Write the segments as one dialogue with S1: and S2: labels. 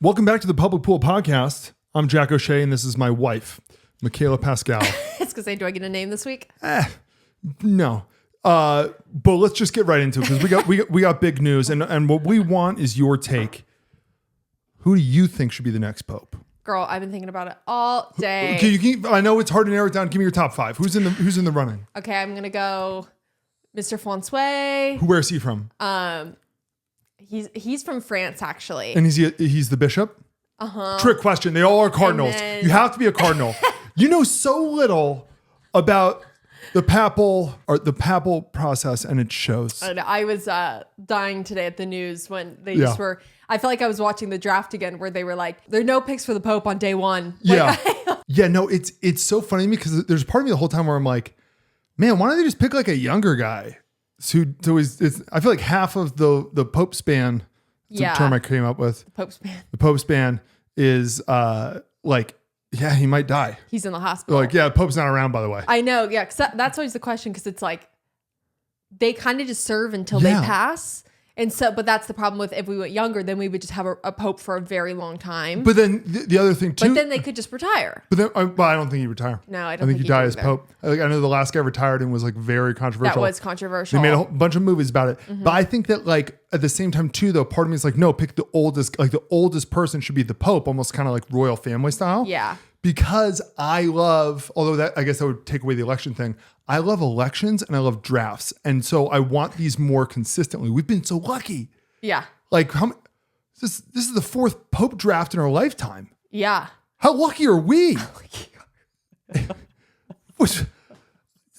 S1: Welcome back to the Public Pool Podcast. I'm Jack O'Shea, and this is my wife, Michaela Pascal.
S2: It's because do I get a name this week?
S1: No. But let's just get right into it because we got big news, and what we want is your take. Who do you think should be the next pope?
S2: Girl, I've been thinking about it all day.
S1: Okay, I know it's hard to narrow it down. Give me your top five. Who's in the running?
S2: Okay, I'm gonna go Mr. Francois.
S1: Where's he from?
S2: He's from France, actually.
S1: And he's the bishop? Uh-huh. Trick question. They all are cardinals. You have to be a cardinal. You know so little about the papal process, and it shows.
S2: I was dying today at the news when they just were. I felt like I was watching the draft again, where they were like, "There are no picks for the Pope on day one."
S1: Yeah, no, it's so funny to me because there's part of me the whole time where I'm like, man, why don't they just pick like a younger guy? So I feel like half of the Pope span, it's a term I came up with. The Pope span is he might die.
S2: He's in the hospital.
S1: The Pope's not around, by the way.
S2: I know, yeah, because that's always the question, because it's like they kind of just serve until they pass. And so, but that's the problem with if we went younger, then we would just have a pope for a very long time.
S1: But then the other thing too.
S2: But then they could just retire.
S1: But then, I don't think he'd retire.
S2: No, I don't think
S1: he'd die as pope. I know the last guy retired and was like very controversial.
S2: That was controversial.
S1: They made a whole bunch of movies about it. Mm-hmm. But I think that like at the same time too, though, part of me is like, no, pick the oldest. Like the oldest person should be the pope, almost kind of like royal family style.
S2: Yeah.
S1: Because I love, although I guess that would take away the election thing. I love elections and I love drafts, and so I want these more consistently. We've been so lucky.
S2: Yeah.
S1: Like this is the fourth Pope draft in our lifetime.
S2: Yeah.
S1: How lucky are we?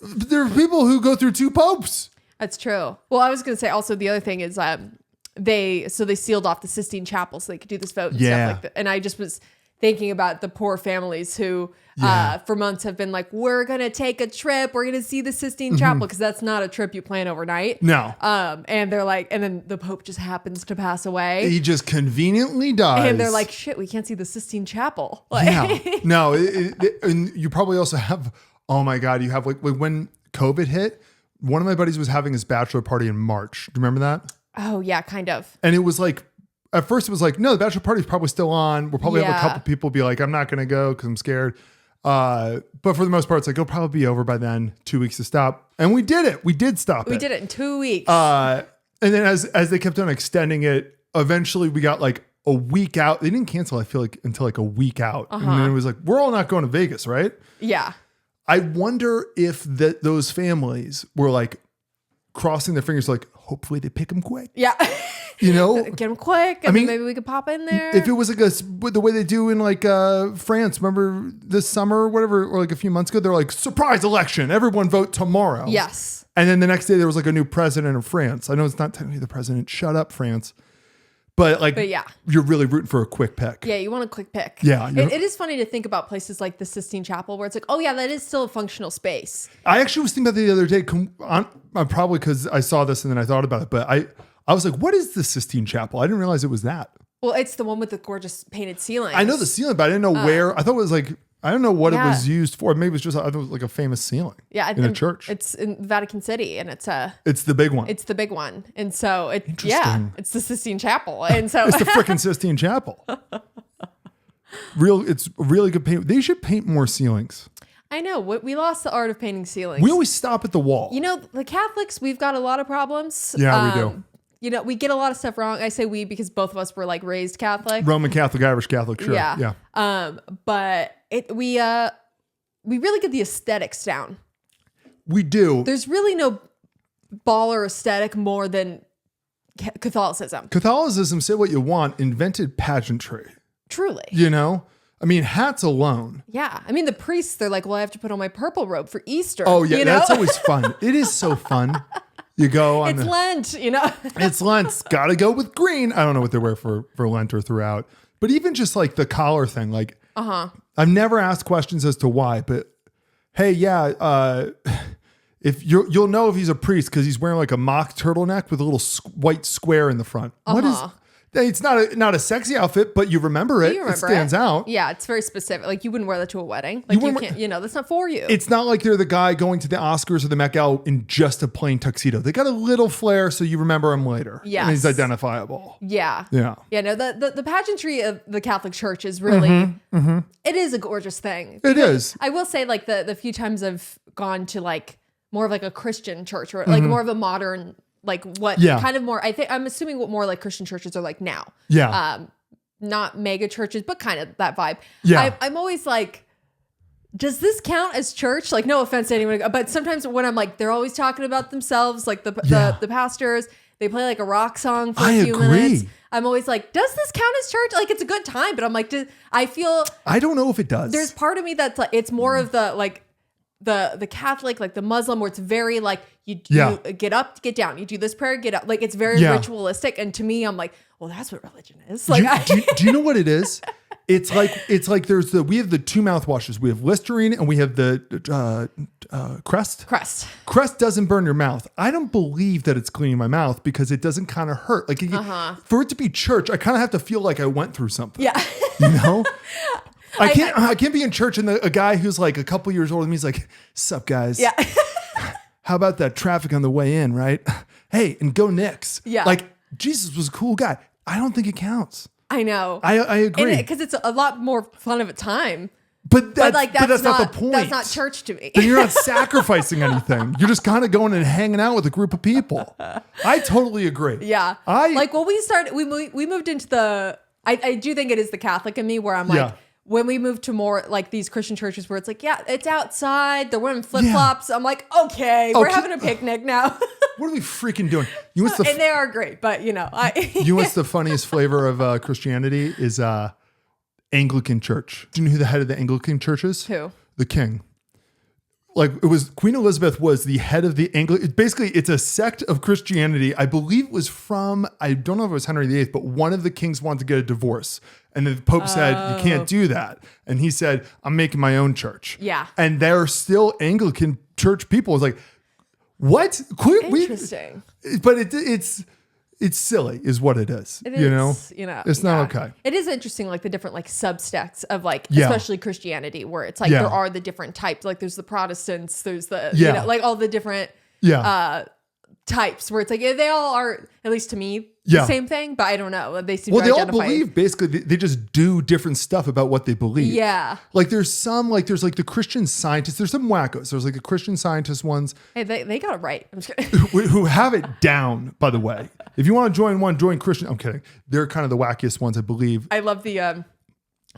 S1: There are people who go through two popes.
S2: That's true. Well, I was going to say also the other thing is they sealed off the Sistine Chapel so they could do this vote and stuff like that. And I just was thinking about the poor families who for months have been like, we're going to take a trip. We're going to see the Sistine Chapel, because that's not a trip you plan overnight.
S1: No.
S2: And they're like, and then the Pope just happens to pass away.
S1: He just conveniently dies.
S2: And they're like, shit, we can't see the Sistine Chapel.
S1: No. And you probably also have, oh my God, you have like when COVID hit, one of my buddies was having his bachelor party in March. Do you remember that? Oh yeah,
S2: kind of.
S1: And it was like, at first it was like, no, the bachelor party's probably still on. We'll probably have a couple people be like, I'm not going to go because I'm scared. But for the most part, it's like, it'll probably be over by then. 2 weeks to stop. And we did it. We did stop it.
S2: We did it in 2 weeks.
S1: And then as they kept on extending it, eventually we got like a week out. They didn't cancel, I feel like, until like a week out. And then it was like, we're all not going to Vegas, right?
S2: Yeah.
S1: I wonder if those families were like crossing their fingers, like, hopefully they pick them quick.
S2: Yeah.
S1: You know,
S2: get them quick. I mean, maybe we could pop in there.
S1: If it was like the way they do in like France, remember this summer or whatever, or like a few months ago, they're like, surprise election, everyone vote tomorrow.
S2: Yes.
S1: And then the next day there was like a new president of France. I know it's not technically the president. Shut up, France. But yeah, you're really rooting for a quick pick.
S2: Yeah, you want a quick pick.
S1: Yeah.
S2: It is funny to think about places like the Sistine Chapel where it's like, oh yeah, that is still a functional space.
S1: I actually was thinking about that the other day. Probably because I saw this and then I thought about it. But I was like, what is the Sistine Chapel? I didn't realize it was that.
S2: Well, it's the one with the gorgeous painted ceiling.
S1: I know the ceiling, but I didn't know where. I thought it was like, I don't know what it was used for. Maybe it was just, I thought it was like a famous ceiling in a church.
S2: It's in Vatican City, and it's
S1: the big one.
S2: It's the big one. And so it's the Sistine Chapel. And so
S1: it's the freaking Sistine Chapel. It's really good paint. They should paint more ceilings.
S2: I know. We lost the art of painting ceilings.
S1: We always stop at the wall.
S2: You know, the Catholics, we've got a lot of problems.
S1: Yeah, we do.
S2: You know, we get a lot of stuff wrong. I say we because both of us were like raised Catholic.
S1: Roman Catholic, Irish Catholic, sure. Yeah.
S2: But we really get the aesthetics down.
S1: We do.
S2: There's really no baller aesthetic more than Catholicism.
S1: Catholicism, say what you want, invented pageantry.
S2: Truly.
S1: You know? I mean, hats alone.
S2: Yeah. I mean, the priests, they're like, well, I have to put on my purple robe for Easter.
S1: Oh, yeah. That's always fun. It is so fun. You go on.
S2: It's Lent, you know?
S1: It's Lent. Got to go with green. I don't know what they wear for Lent or throughout. But even just like the collar thing, like, I've never asked questions as to why, but hey, if you'll know if he's a priest because he's wearing like a mock turtleneck with a little white square in the front. What is? It's not a sexy outfit, but you remember it. It stands out.
S2: Yeah, it's very specific. Like you wouldn't wear that to a wedding. Like you can't, that's not for you.
S1: It's not like they're the guy going to the Oscars or the Met Gala in just a plain tuxedo. They got a little flair so you remember him later.
S2: Yeah.
S1: And he's identifiable.
S2: Yeah.
S1: Yeah.
S2: Yeah, no, the pageantry of the Catholic Church is really, it is a gorgeous thing.
S1: It is.
S2: I will say like the few times I've gone to like more of like a Christian church or like more of a modern like what kind of more, I'm assuming what more like Christian churches are like now.
S1: Yeah.
S2: Not mega churches, but kind of that vibe.
S1: Yeah.
S2: I'm always like, does this count as church? Like, no offense to anyone, but sometimes when I'm like, they're always talking about themselves, like the pastors, they play like a rock song for a few minutes. I'm always like, does this count as church? Like, it's a good time, but I'm like, I
S1: don't know if it does.
S2: There's part of me that's like, it's more of the like, the Catholic, like the Muslim, where it's very like you get up, get down, you do this prayer, get up, like it's very ritualistic. And to me, I'm like, well, that's what religion is. Like,
S1: do you know what it is? It's like we have the two mouthwashes. We have Listerine and we have the Crest. Crest doesn't burn your mouth. I don't believe that it's cleaning my mouth because it doesn't kind of hurt. Like for it to be church, I kind of have to feel like I went through something.
S2: Yeah,
S1: you know. I can't be in church and a guy who's like a couple years older than me is like, sup guys?
S2: Yeah.
S1: How about that traffic on the way in, right? Hey, and go Knicks.
S2: Yeah.
S1: Like Jesus was a cool guy. I don't think it counts.
S2: I know.
S1: I agree.
S2: Because it's a lot more fun of a time.
S1: But that's not the point.
S2: That's not church to me.
S1: Then you're not sacrificing anything. You're just kind of going and hanging out with a group of people. I totally agree.
S2: Yeah. We moved into the, I do think it is the Catholic in me where I'm like, when we moved to more like these Christian churches where it's like, yeah, it's outside, they're wearing flip-flops. I'm like, okay, we're having a picnic now.
S1: What are we freaking doing?
S2: And they are great, but you know,
S1: you know what's the funniest flavor of Christianity is Anglican church. Do you know who the head of the Anglican church is?
S2: Who?
S1: The king. Like it was Queen Elizabeth was the head of the Anglican. Basically, it's a sect of Christianity. I believe it was from, I don't know if it was Henry VIII, but one of the kings wanted to get a divorce. And the Pope said, you can't do that. And he said, I'm making my own church.
S2: Yeah.
S1: And they're still Anglican church people. It's like, what?
S2: Interesting.
S1: But it's silly is what it is.
S2: It
S1: is, it's not okay.
S2: It is interesting, like the different like subsects of like, especially Christianity, where it's like there are the different types. Like there's the Protestants, there's the, like all the different types where it's like they all are, at least to me, the same thing, but I don't know. They seem
S1: they all believe basically they just do different stuff about what they believe.
S2: Yeah.
S1: Like there's the Christian scientists, there's some wackos. There's like the Christian scientist ones.
S2: Hey, they got it right. I'm just kidding.
S1: who have it down, by the way. If you want to join Christian. I'm kidding. They're kind of the wackiest ones, I believe.
S2: I love the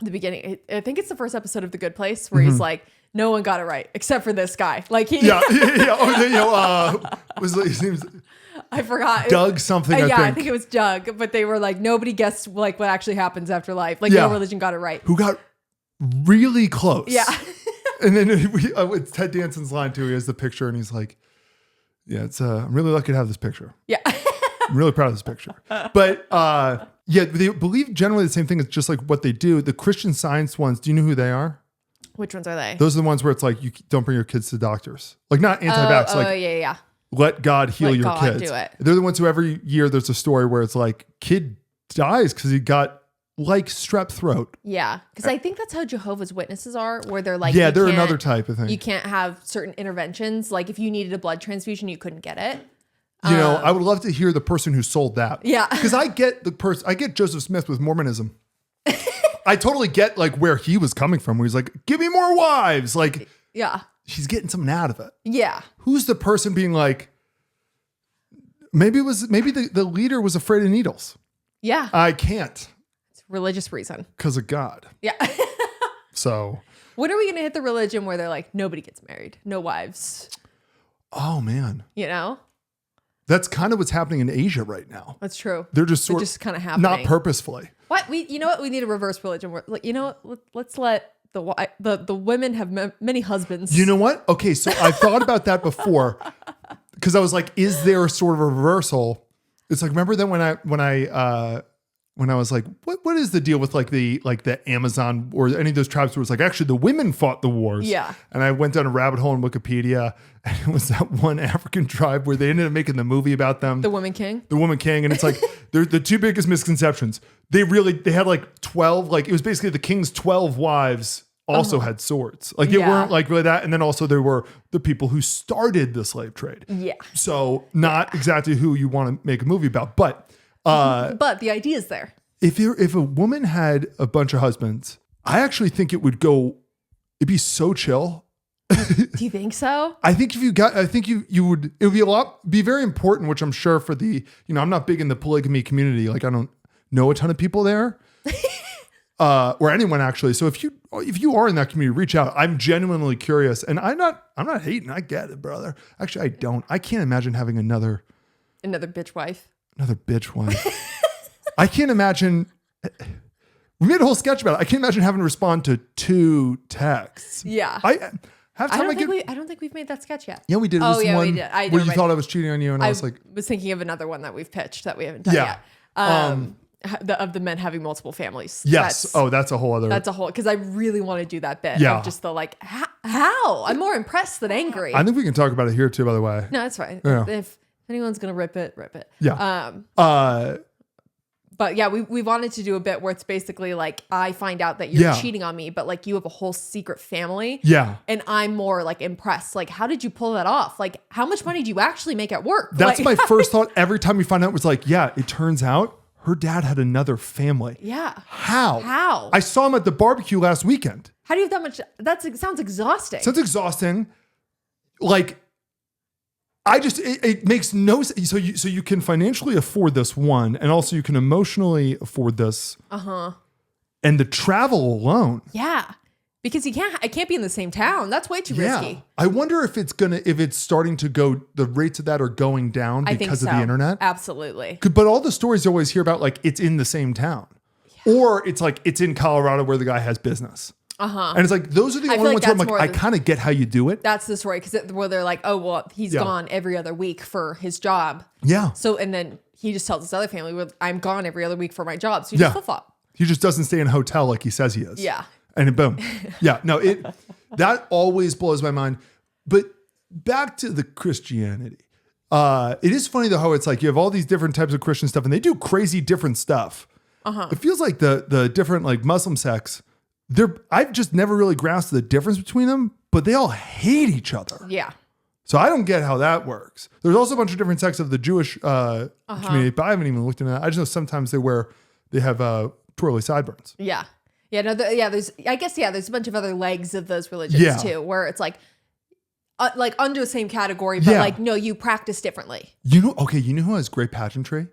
S2: beginning. I think it's the first episode of The Good Place where he's like, no one got it right except for this guy. Like he, his name's I forgot.
S1: Doug something.
S2: I think it was Doug. But they were like, nobody guessed like what actually happens after life. Like no religion got it right.
S1: Who got really close?
S2: Yeah.
S1: And then it's Ted Danson's line too. He has the picture and he's like, "Yeah, it's I'm really lucky to have this picture.
S2: Yeah,
S1: I'm really proud of this picture." But they believe generally the same thing. It's just like what they do. The Christian Science ones. Do you know who they are?
S2: Which ones are they?
S1: Those are the ones where it's like you don't bring your kids to doctors. Like not anti-vax.
S2: Yeah.
S1: Let God heal your kids.
S2: Do it.
S1: They're the ones who every year there's a story where it's like kid dies because he got like strep throat.
S2: Yeah, because I think that's how Jehovah's Witnesses are, where they're like,
S1: they're another type of thing.
S2: You can't have certain interventions. Like if you needed a blood transfusion, you couldn't get it.
S1: I would love to hear the person who sold that.
S2: Yeah,
S1: because I get I get Joseph Smith with Mormonism. I totally get like where he was coming from. Where he's like, give me more wives. Like, he's getting something out of it.
S2: Yeah.
S1: Who's the person being like, maybe the leader was afraid of needles.
S2: Yeah.
S1: I can't.
S2: It's a religious reason.
S1: Because of God.
S2: Yeah.
S1: So.
S2: When are we going to hit the religion where they're like, nobody gets married, no wives?
S1: Oh, man.
S2: That's
S1: kind of what's happening in Asia right now.
S2: That's true.
S1: They're just
S2: kind of happening.
S1: Not purposefully.
S2: What? You know what? We need a reverse religion. Where, let's let the women have many husbands.
S1: You know what? Okay, so I thought about that before because I was like, is there a sort of a reversal? It's like, remember that when I when I was like, what is the deal with like the Amazon or any of those tribes where it's like actually the women fought the wars?
S2: Yeah.
S1: And I went down a rabbit hole in Wikipedia, and it was that one African tribe where they ended up making the movie about them.
S2: The Woman King?
S1: The Woman King. And it's like, they're the two biggest misconceptions. They had like 12, like it was basically the king's 12 wives also had swords. Like it weren't like really that. And then also there were the people who started the slave trade.
S2: Yeah.
S1: So not exactly who you want to make a movie about, but
S2: the idea is there.
S1: If a woman had a bunch of husbands, I actually think it'd be so chill.
S2: Do you think so?
S1: I think it would be very important, which I'm sure for I'm not big in the polygamy community. Like I don't know a ton of people there. Or anyone actually. So if you are in that community, reach out. I'm genuinely curious, and I'm not hating. I get it, brother. Actually, I don't. I can't imagine having another
S2: bitch wife.
S1: Another bitch wife. I can't imagine. We made a whole sketch about it. I can't imagine having to respond to 2 texts.
S2: Yeah.
S1: I
S2: don't think we've made that sketch yet.
S1: Yeah, we did.
S2: We did.
S1: Where you thought I was cheating on you, and I was like,
S2: was thinking of another one that we've pitched that we haven't done yet. Of the men having multiple families.
S1: Yes. That's a whole other.
S2: That's a whole, because I really want to do that bit.
S1: Yeah.
S2: Of just the like, how? I'm more impressed than angry.
S1: I think we can talk about it here too, by the way.
S2: No, it's fine.
S1: Yeah.
S2: If anyone's going to rip it.
S1: Yeah.
S2: But yeah, we wanted to do a bit where it's basically like, I find out that you're cheating on me, but like you have a whole secret family.
S1: Yeah.
S2: And I'm more like impressed. Like, how did you pull that off? Like, how much money do you actually make at work?
S1: That's
S2: like,
S1: my first thought every time we find out was like, yeah, it turns out her dad had another family.
S2: Yeah.
S1: How? I saw him at the barbecue last weekend.
S2: How do you have that much? It sounds exhausting.
S1: Sounds exhausting. Like, it makes no sense. So you can financially afford this one, and also you can emotionally afford this. And the travel alone.
S2: Yeah. Because I can't be in the same town. That's way too risky.
S1: I wonder if it's starting to go, the rates of that are going down because of the internet.
S2: Absolutely.
S1: But all the stories you always hear about, like it's in the same town, or it's like it's in Colorado where the guy has business. And it's like, those are the only ones where I'm like, I kind of get how you do it.
S2: That's the story. Where they're like, oh, well, he's gone every other week for his job.
S1: Yeah.
S2: So, and then he just tells his other family, well, I'm gone every other week for my job. So he just flip-flop.
S1: He just doesn't stay in a hotel like he says he is.
S2: Yeah.
S1: And then boom. Yeah. No, that always blows my mind. But back to the Christianity. It is funny though, how it's like you have all these different types of Christian stuff and they do crazy different stuff. It feels like the different like Muslim sects, I've just never really grasped the difference between them, but they all hate each other.
S2: Yeah.
S1: So I don't get how that works. There's also a bunch of different sects of the Jewish community, but I haven't even looked into that. I just know sometimes they have twirly sideburns.
S2: Yeah. Yeah, no, there's a bunch of other legs of those religions too, where it's like under the same category, but like, no, you practice differently. You know
S1: who has great pageantry?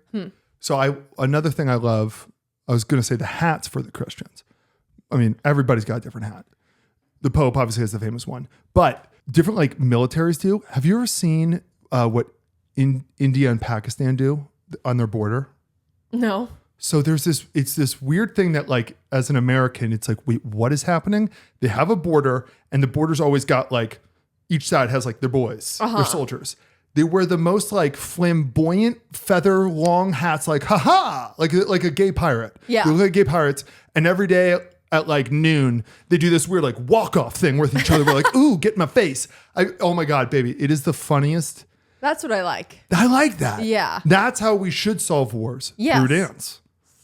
S1: So another thing I love, I was going to say the hats for the Christians. I mean, everybody's got a different hat. The Pope obviously has the famous one, but different like militaries do. Have you ever seen what India and Pakistan do on their border?
S2: No.
S1: So it's this weird thing that like, as an American, it's like, wait, what is happening? They have a border and the border's always got like, each side has like their boys, their soldiers. They wear the most like flamboyant feather long hats, like, haha, like a gay pirate.
S2: Yeah.
S1: They look like gay pirates. And every day at like noon, they do this weird like walk-off thing with each other. We're like, ooh, get in my face. Oh my God, baby. It is the funniest.
S2: That's what I like.
S1: I like that.
S2: Yeah.
S1: That's how we should solve wars.
S2: Yes.
S1: Through dance.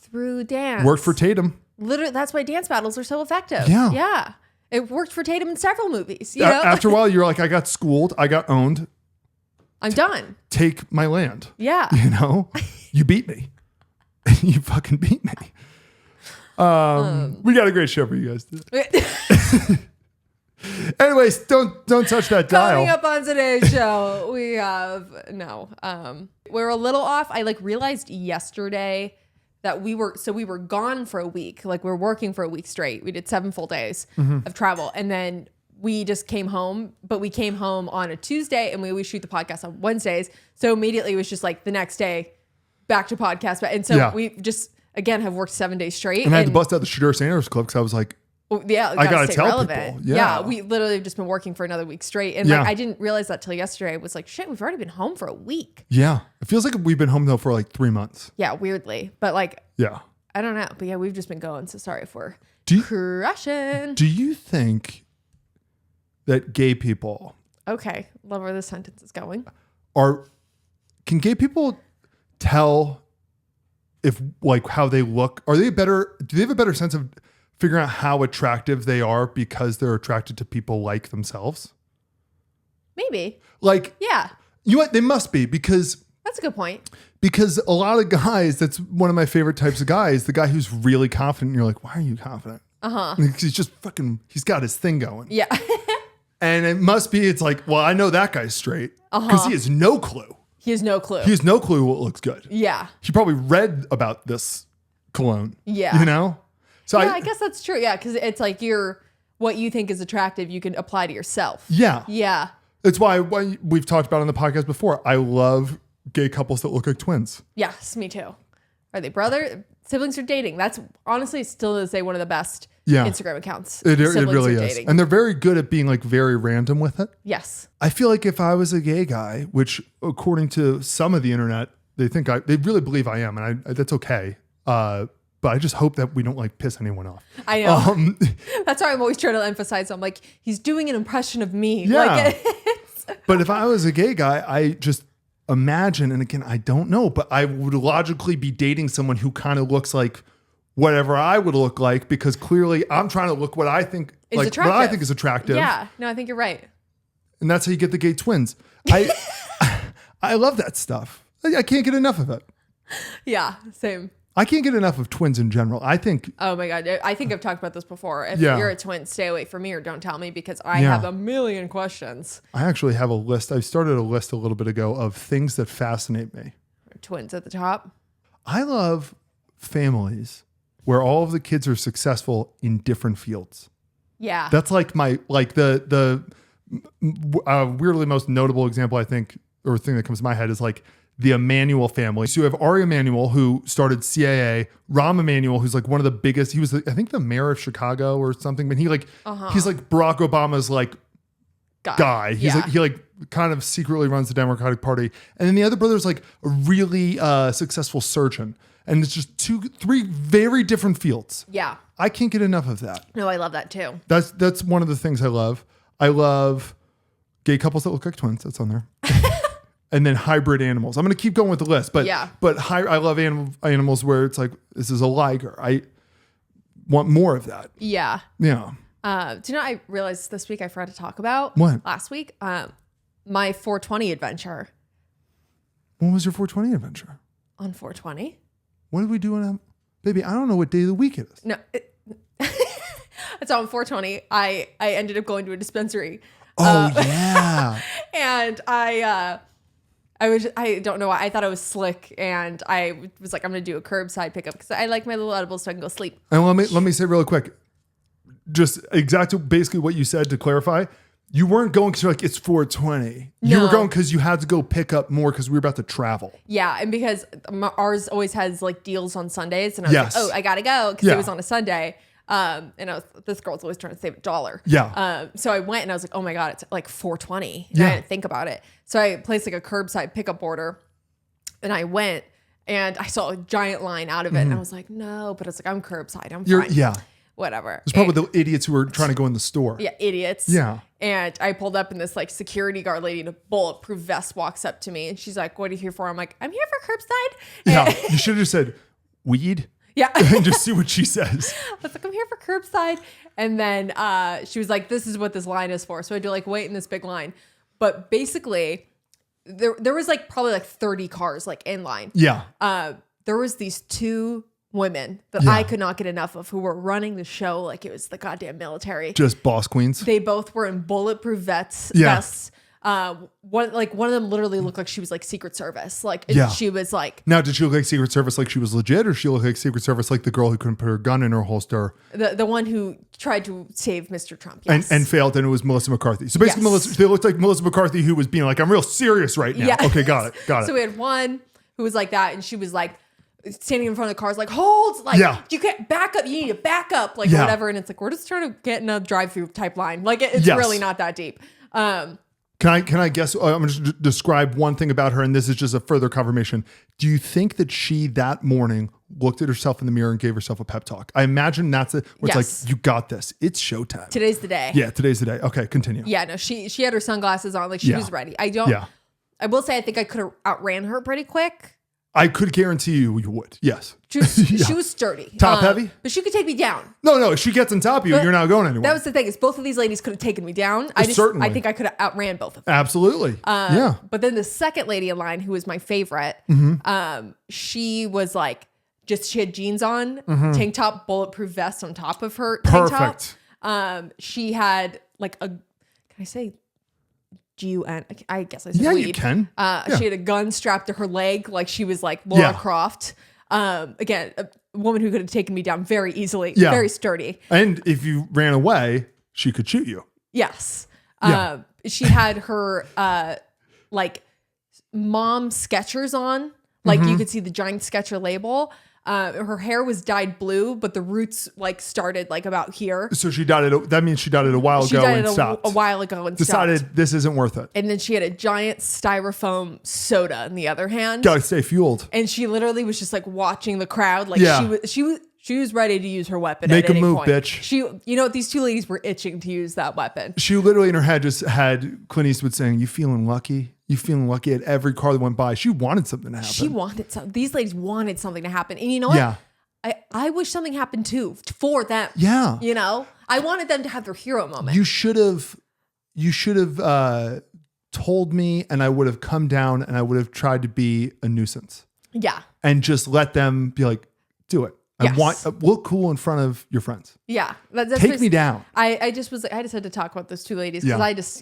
S2: Through dance.
S1: Worked for Tatum.
S2: Literally, that's why dance battles are so effective.
S1: Yeah.
S2: Yeah. It worked for Tatum in several movies. You know?
S1: After a while, you're like, I got schooled. I got owned.
S2: I'm done.
S1: Take my land.
S2: Yeah.
S1: You know? You beat me. You fucking beat me. We got a great show for you guys today. Anyways, don't touch that dial.
S2: Coming up on today's show, we have we're a little off. I like realized yesterday that we were gone for a week. Like we're working for a week straight. We did 7 full days of travel, and then we just came home. But we came home on a Tuesday, and we always shoot the podcast on Wednesdays. So immediately it was just like the next day, back to podcast. And so we just again have worked 7 days straight.
S1: And I had to bust out the Shadur Sanders Club because I was like,
S2: well, yeah,
S1: I gotta tell relevant. People.
S2: Yeah, we literally have just been working for another week straight, and like I didn't realize that till yesterday. I was like, shit, we've already been home for a week.
S1: Yeah, it feels like we've been home though for like 3 months.
S2: Yeah, weirdly, but like,
S1: yeah,
S2: I don't know. But yeah, we've just been going. So sorry if we're crushing.
S1: Do you think that gay people...
S2: Okay. Love where this sentence is going.
S1: Can gay people tell if like how they look? Do they have a better sense of figuring out how attractive they are because they're attracted to people like themselves?
S2: Maybe.
S1: Like,
S2: yeah.
S1: You know what? They must be, because
S2: that's a good point.
S1: Because a lot of guys, that's one of my favorite types of guys, the guy who's really confident. And you're like, why are you confident? He's just he's got his thing going.
S2: Yeah.
S1: And it must be, it's like, well, I know that guy's straight because he has no clue.
S2: He has no clue.
S1: He has no clue what looks good.
S2: Yeah.
S1: He probably read about this cologne.
S2: Yeah.
S1: You know? So
S2: yeah, I guess that's true. Yeah. Because it's like what you think is attractive, you can apply to yourself.
S1: Yeah.
S2: Yeah.
S1: It's why we've talked about on the podcast before. I love gay couples that look like twins.
S2: Yes, me too. Are they siblings are dating? That's honestly still to say one of the best Instagram accounts.
S1: It really is. Dating. And they're very good at being like very random with it.
S2: Yes.
S1: I feel like if I was a gay guy, which according to some of the internet, they really believe I am, and that's okay. But I just hope that we don't like piss anyone off.
S2: I know. That's why I'm always trying to emphasize. I'm like, he's doing an impression of me.
S1: Yeah. But if I was a gay guy, I just imagine, and again, I don't know, but I would logically be dating someone who kind of looks like whatever I would look like, because clearly I'm trying to look what I think is attractive.
S2: Yeah. No, I think you're right.
S1: And that's how you get the gay twins. I love that stuff. I can't get enough of it.
S2: Yeah, same.
S1: I can't get enough of twins in general. I think...
S2: Oh my God. I think I've talked about this before. If you're a twin, stay away from me or don't tell me, because I have a million questions. I actually have a list. I started a list a little bit ago of things that fascinate me. Twins at the top.
S1: I love families where all of the kids are successful in different fields. Yeah. That's like the weirdly most notable example, I think, or thing that comes to my head is like the Emanuel family. So you have Ari Emanuel, who started CAA, Rahm Emanuel, who's like one of the biggest, he was, I think, the mayor of Chicago or something, but he's like Barack Obama's like guy. He's he kind of secretly runs the Democratic Party. And then the other brother's like a really successful surgeon. And it's just three very different fields. Yeah. I can't get enough of that. No, I love that too. That's one of the things I love. I love gay couples that look like twins. That's on there. And then hybrid animals. I'm going to keep going with the list, but I love animals where it's like, this is a liger. I want more of that. Yeah. Yeah. Do you know, I realized this week I forgot to talk about last week, my 420 adventure. What was your 420 adventure? On 420. What did we do on baby? I don't know what day of the week it is. No. So on 420, I ended up going to a dispensary. Oh yeah. And I don't know why. I thought I was slick, and I was like, I'm going to do a curbside pickup because I like my little edibles so I can go sleep. And let me say really quick, just basically what you said to clarify. You weren't going because you're like, it's 420. No. You were going because you had to go pick up more because we were about to travel. Yeah, and because ours always has like deals on Sundays, and I was like, oh, I got to go because it was on a Sunday. And this girl's always trying to save $1. Yeah. So I went and I was like, oh my God, it's like 420. And I didn't think about it. So I placed like a curbside pickup order, and I went and I saw a giant line out of it. And I was like, no, but it's like, I'm curbside. I'm fine. Yeah. Whatever. It's probably the idiots who were trying to go in the store. Yeah. Idiots. Yeah. And I pulled up and this like security guard lady in a bulletproof vest walks up to me and she's like, what are you here for? I'm like, I'm here for curbside. Yeah. You should have just said weed. Yeah. And just see what she says. I was like, I'm here for curbside. And then she was like, this is what this line is for. So I had to like wait in this big line. But basically, there was like probably like 30 cars like in line. Yeah. There was these two women that I could not get enough of who were running the show like it was the goddamn military. Just boss queens. They both were in bulletproof vests. One of them literally looked like she was like Secret Service. Like she was like. Now, did she look like Secret Service like she was legit, or she look like Secret Service like the girl who couldn't put her gun in her holster? The one who tried to save Mr. Trump. Yes. And failed, and it was Melissa McCarthy. So basically, they looked like Melissa McCarthy who was being like, I'm real serious right now. Yeah. Okay, got it. So we had one who was like that, and she was like standing in front of the cars like, hold, like you can't back up, you need to back up, like whatever. And it's like, we're just trying to get in a drive-through type line. Like it's really not that deep. Can I guess? I'm going to describe one thing about her, and this is just a further confirmation. Do you think that she that morning looked at herself in the mirror and gave herself a pep talk. I imagine that's it. Where it's like, you got this. It's showtime.
S2: Today's the day.
S1: Yeah, today's the day. Okay, continue.
S2: Yeah, no, she had her sunglasses on, like she was ready. I will say I think I could have outran her pretty quick.
S1: I could guarantee you would. Yes.
S2: She was sturdy.
S1: Top heavy?
S2: But she could take me down.
S1: No, if she gets on top of you, you're not going anywhere.
S2: That was the thing, is both of these ladies could have taken me down.
S1: Certainly.
S2: I think I could have outran both of them.
S1: Absolutely. Yeah.
S2: But then the second lady in line, who was my favorite, she was like, she had jeans on, tank top, bulletproof vest on top of her tank top. She had like can I say Gun? I guess I said weed.
S1: You can.
S2: She had a gun strapped to her leg, like she was like Laura Croft. Again, a woman who could have taken me down very easily, very sturdy.
S1: And if you ran away, she could shoot you.
S2: Yes. She had her like mom Skechers on, like you could see the giant Sketcher label. Her hair was dyed blue, but the roots like started like about here.
S1: So she dyed it. That means she dyed it a while ago and stopped.
S2: A while ago and
S1: decided
S2: stopped.
S1: This isn't worth it.
S2: And then she had a giant styrofoam soda in the other hand.
S1: Gotta stay fueled.
S2: And she literally was just like watching the crowd. Like she was ready to use her weapon.
S1: Make
S2: at any
S1: a move,
S2: point.
S1: bitch.
S2: You know, these two ladies were itching to use that weapon.
S1: She literally in her head just had Clint Eastwood saying, "You feeling lucky? You feeling lucky?" At every car that went by, she wanted something to happen.
S2: She wanted something. These ladies wanted something to happen. And you know what?
S1: Yeah.
S2: I wish something happened too for them.
S1: Yeah.
S2: You know, I wanted them to have their hero moment.
S1: You should have told me, and I would have come down and I would have tried to be a nuisance.
S2: Yeah.
S1: And just let them be like, do it. I want look cool in front of your friends.
S2: Yeah.
S1: Take me down.
S2: I just had to talk about those two ladies because I just,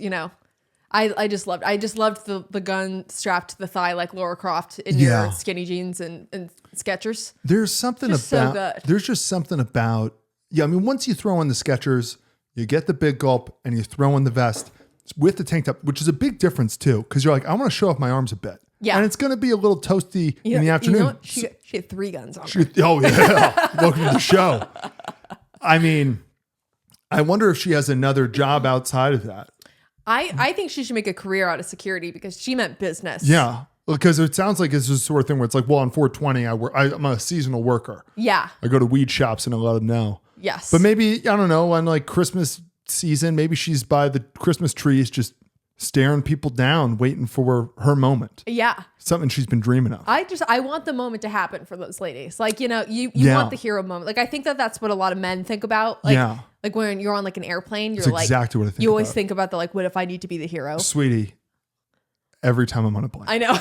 S2: I just loved the gun strapped to the thigh like Laura Croft in your skinny jeans and Skechers.
S1: There's something
S2: just
S1: about,
S2: so good.
S1: There's just something about, I mean, once you throw in the Skechers, you get the big gulp and you throw in the vest with the tank top, which is a big difference too. Cause you're like, I want to show off my arms a bit. Yeah. And it's going to be a little toasty in the afternoon.
S2: You know what? She had 3 guns on her.
S1: Oh yeah. Welcome to the show. I mean, I wonder if she has another job outside of that.
S2: I think she should make a career out of security because she meant business.
S1: Yeah. Because it sounds like it's the sort of thing where it's like, well, on 420, I'm a seasonal worker.
S2: Yeah.
S1: I go to weed shops and I let them know.
S2: Yes.
S1: But maybe, I don't know, on like Christmas season, maybe she's by the Christmas trees just staring people down, waiting for her moment.
S2: Yeah.
S1: Something she's been dreaming of.
S2: I want the moment to happen for those ladies. Like, you want the hero moment. Like, I think that's what a lot of men think about. Like, like when you're on like an airplane, you're
S1: that's exactly what I think
S2: you always think about the, like, what if I need to be the hero?
S1: Sweetie, every time I'm on a plane.
S2: I know.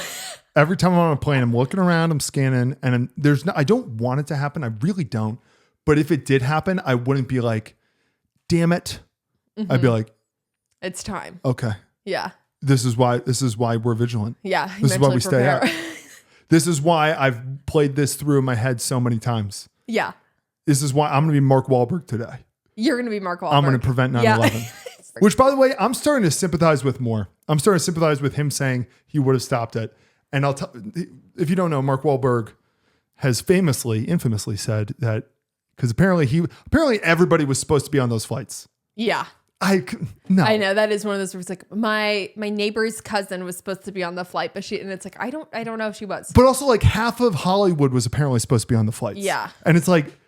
S1: Every time I'm on a plane, I'm looking around, I'm scanning, and I don't want it to happen. I really don't. But if it did happen, I wouldn't be like, damn it. Mm-hmm. I'd be like,
S2: it's time.
S1: Okay.
S2: Yeah.
S1: This is why we're vigilant.
S2: Yeah.
S1: This is why we stay out. This is why I've played this through in my head so many times.
S2: Yeah.
S1: This is why I'm going to be Mark Wahlberg today.
S2: You're going to be Mark Wahlberg.
S1: I'm going to prevent 9/11. Which, by the way, I'm starting to sympathize with more. I'm starting to sympathize with him saying he would have stopped it. And I'll tell, if you don't know, Mark Wahlberg has infamously said that, because apparently everybody was supposed to be on those flights.
S2: Yeah.
S1: I
S2: know that is one of those where it's like my neighbor's cousin was supposed to be on the flight, but and it's like I don't know if she was.
S1: But also like half of Hollywood was apparently supposed to be on the flights.
S2: Yeah.
S1: And it's like,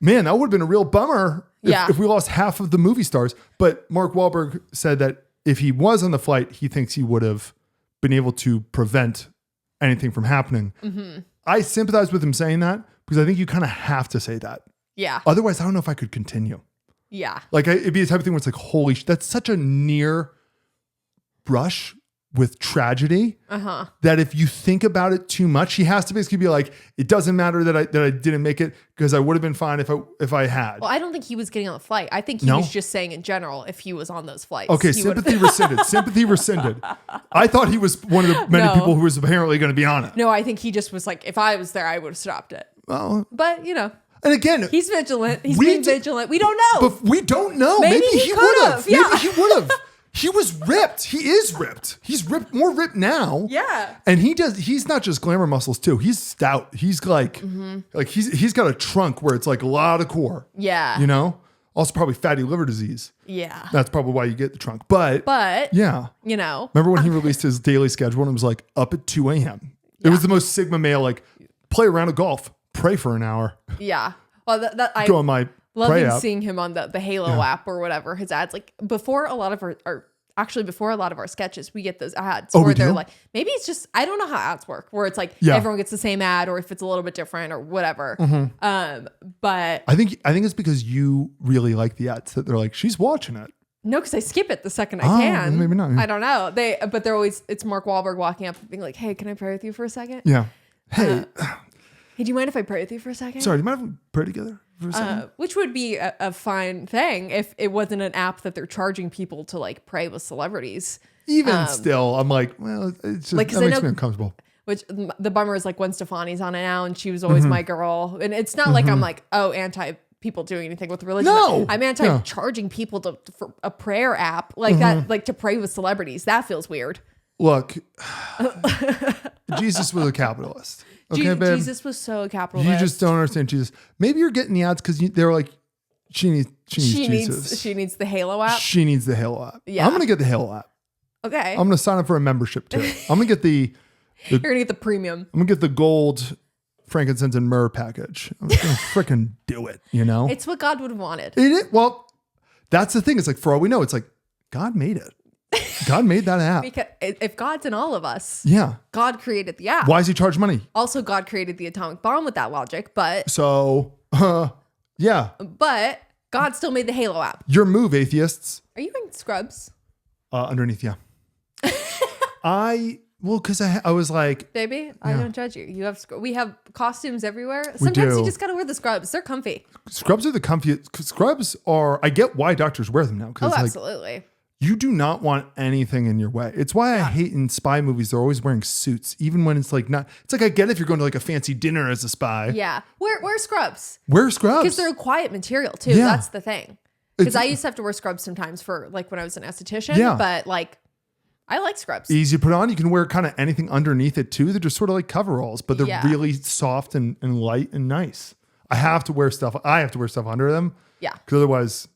S1: man, that would have been a real bummer if we lost half of the movie stars. But Mark Wahlberg said that if he was on the flight, he thinks he would have been able to prevent anything from happening. Mm-hmm. I sympathize with him saying that because I think you kind of have to say that.
S2: Yeah.
S1: Otherwise, I don't know if I could continue.
S2: Yeah.
S1: Like it'd be the type of thing where it's like, holy that's such a near brush with tragedy that if you think about it too much, he has to basically be like, it doesn't matter that I didn't make it because I would have been fine if I had.
S2: Well, I don't think he was getting on the flight. I think he was just saying in general, if he was on those flights.
S1: Okay. Sympathy rescinded. Sympathy rescinded. I thought he was one of the many people who was apparently going to be on it.
S2: No, I think he just was like, if I was there, I would have stopped it.
S1: Well,
S2: but
S1: and again,
S2: he's vigilant. He's being vigilant. We don't know.
S1: But we don't know. Maybe he would have. Yeah. Maybe he would have. He was ripped. He is ripped. He's more ripped now.
S2: Yeah.
S1: And he's not just glamour muscles too. He's stout. He's like, he's got a trunk where it's like a lot of core.
S2: Yeah.
S1: Also probably fatty liver disease.
S2: Yeah.
S1: That's probably why you get the trunk. But yeah. Remember when he released his daily schedule and it was like up at 2 a.m. It was the most Sigma male, like play a round of golf.
S2: Pray
S1: for an hour.
S2: Yeah. Well, I
S1: go on my
S2: loving
S1: app.
S2: seeing him on the Halo app or whatever. His ads, like before a lot of our sketches, we get those ads where they're like, maybe it's just, I don't know how ads work, where it's like everyone gets the same ad or if it's a little bit different or whatever. But
S1: I think it's because you really like the ads that they're like, she's watching it.
S2: No, because I skip it the second I can.
S1: Maybe not.
S2: I don't know. But they're always, it's Mark Wahlberg walking up and being like, hey, can I pray with you for a second?
S1: Yeah. Hey.
S2: Hey, do you mind if I pray with you for a second?
S1: Sorry, do you mind if we pray together for a second?
S2: Which would be a fine thing if it wasn't an app that they're charging people to like pray with celebrities.
S1: Even still, I'm like, well, it's just, like, that makes me uncomfortable.
S2: Which the bummer is like Gwen Stefani's on it now and she was always my girl. And it's not like I'm like, anti people doing anything with religion.
S1: No,
S2: I'm anti charging people for a prayer app like that, like to pray with celebrities. That feels weird.
S1: Look, Jesus was a capitalist. Okay, babe.
S2: Jesus was so capitalist.
S1: You just don't understand Jesus. Maybe you're getting the ads because they were like, she needs Jesus.
S2: She needs the Halo app.
S1: She needs the Halo app.
S2: Yeah.
S1: I'm gonna get the Halo app.
S2: Okay.
S1: I'm gonna sign up for a membership too. I'm gonna get the
S2: you're gonna get the premium.
S1: I'm gonna get the gold frankincense and myrrh package. I'm gonna freaking do it. You know,
S2: it's what God would have wanted.
S1: Well, that's the thing. It's like, for all we know, it's like God made it. God made that app.
S2: Because if God's in all of us, God created the app.
S1: Why does he charge money?
S2: Also, God created the atomic bomb with that logic, but
S1: yeah.
S2: But God still made the Halo app.
S1: Your move, atheists.
S2: Are you in Scrubs?
S1: Underneath, yeah. Because I was like,
S2: baby, I don't judge you. We have costumes everywhere. Sometimes you just gotta wear the scrubs. They're comfy.
S1: Scrubs are the comfiest. Scrubs are. I get why doctors wear them now.
S2: Oh, absolutely.
S1: You do not want anything in your way. It's why I hate in spy movies, they're always wearing suits, even when it's like not, it's like, I get if you're going to like a fancy dinner as a spy.
S2: Yeah. Wear scrubs.
S1: Wear scrubs.
S2: Because they're quiet material too. Yeah. That's the thing. Because I used to have to wear scrubs sometimes for like when I was an esthetician. Yeah. But like, I like scrubs.
S1: Easy to put on. You can wear kind of anything underneath it too. They're just sort of like coveralls, but they're really soft and light and nice. I have to wear stuff under them. Yeah. Because otherwise,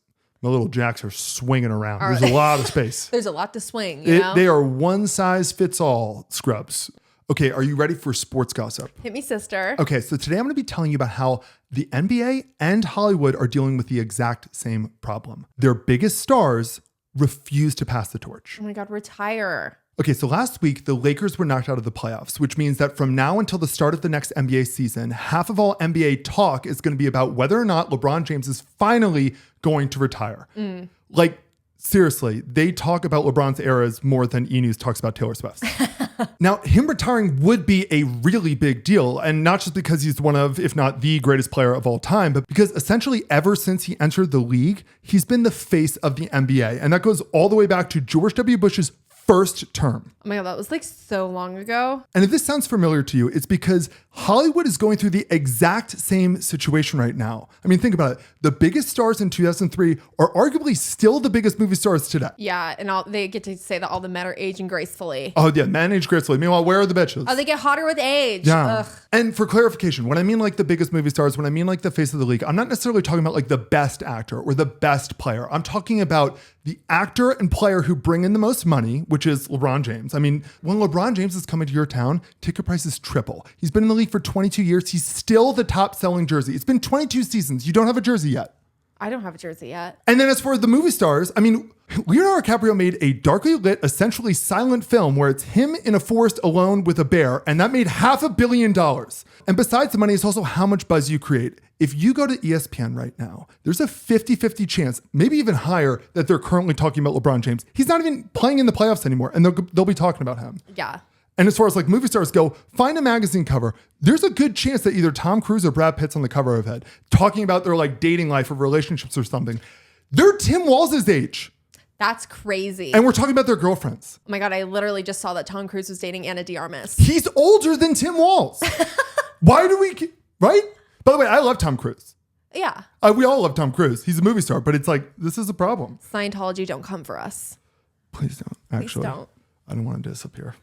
S1: my little jacks are swinging around. There's a lot of space.
S2: There's a lot to swing. You know?
S1: They are one size fits all scrubs. Okay, are you ready for sports gossip?
S2: Hit me, sister.
S1: Okay, so today I'm going to be telling you about how the NBA and Hollywood are dealing with the exact same problem. Their biggest stars refuse to pass the torch.
S2: Oh my God, retire.
S1: Okay, so last week, the Lakers were knocked out of the playoffs, which means that from now until the start of the next NBA season, half of all NBA talk is going to be about whether or not LeBron James is finally going to retire. Like, seriously, they talk about LeBron's eras more than E! News talks about Taylor Swift. Now, him retiring would be a really big deal, and not just because he's one of, if not the greatest player of all time, but because essentially ever since he entered the league, he's been the face of the NBA. And that goes all the way back to George W. Bush's first term.
S2: Oh my God, that was like so long ago.
S1: And if this sounds familiar to you, it's because Hollywood is going through the exact same situation right now. I mean, think about it. The biggest stars in 2003 are arguably still the biggest movie stars today.
S2: Yeah, and they get to say that all the men are aging gracefully.
S1: Oh yeah, men age gracefully. Meanwhile, where are the bitches?
S2: Oh, they get hotter with age.
S1: Yeah.
S2: Ugh.
S1: And for clarification, when I mean like the biggest movie stars, when I mean like the face of the league, I'm not necessarily talking about like the best actor or the best player. I'm talking about the actor and player who bring in the most money, which is LeBron James. I mean, when LeBron James is coming to your town, ticket prices triple. He's been in the league for 22 years. He's still the top selling jersey. It's been 22 seasons. You don't have a jersey yet.
S2: I don't have a jersey yet.
S1: And then as for the movie stars, I mean, Leonardo DiCaprio made a darkly lit, essentially silent film where it's him in a forest alone with a bear, and that made $500 million. And besides the money, it's also how much buzz you create. If you go to ESPN right now, there's a 50-50 chance, maybe even higher, that they're currently talking about LeBron James. He's not even playing in the playoffs anymore, and they'll be talking about him.
S2: Yeah.
S1: And as far as like movie stars go, find a magazine cover. There's a good chance that either Tom Cruise or Brad Pitt's on the cover of it, talking about their like dating life or relationships or something. They're Tim Walz's age.
S2: That's crazy.
S1: And we're talking about their girlfriends.
S2: Oh my God, I literally just saw that Tom Cruise was dating Anna de Armas.
S1: He's older than Tim Walz. Why do we, right? By the way, I love Tom Cruise.
S2: Yeah.
S1: We all love Tom Cruise. He's a movie star, but it's like, this is a problem.
S2: Scientology, don't come for us.
S1: Please don't. Actually,
S2: Please don't.
S1: I don't want to disappear.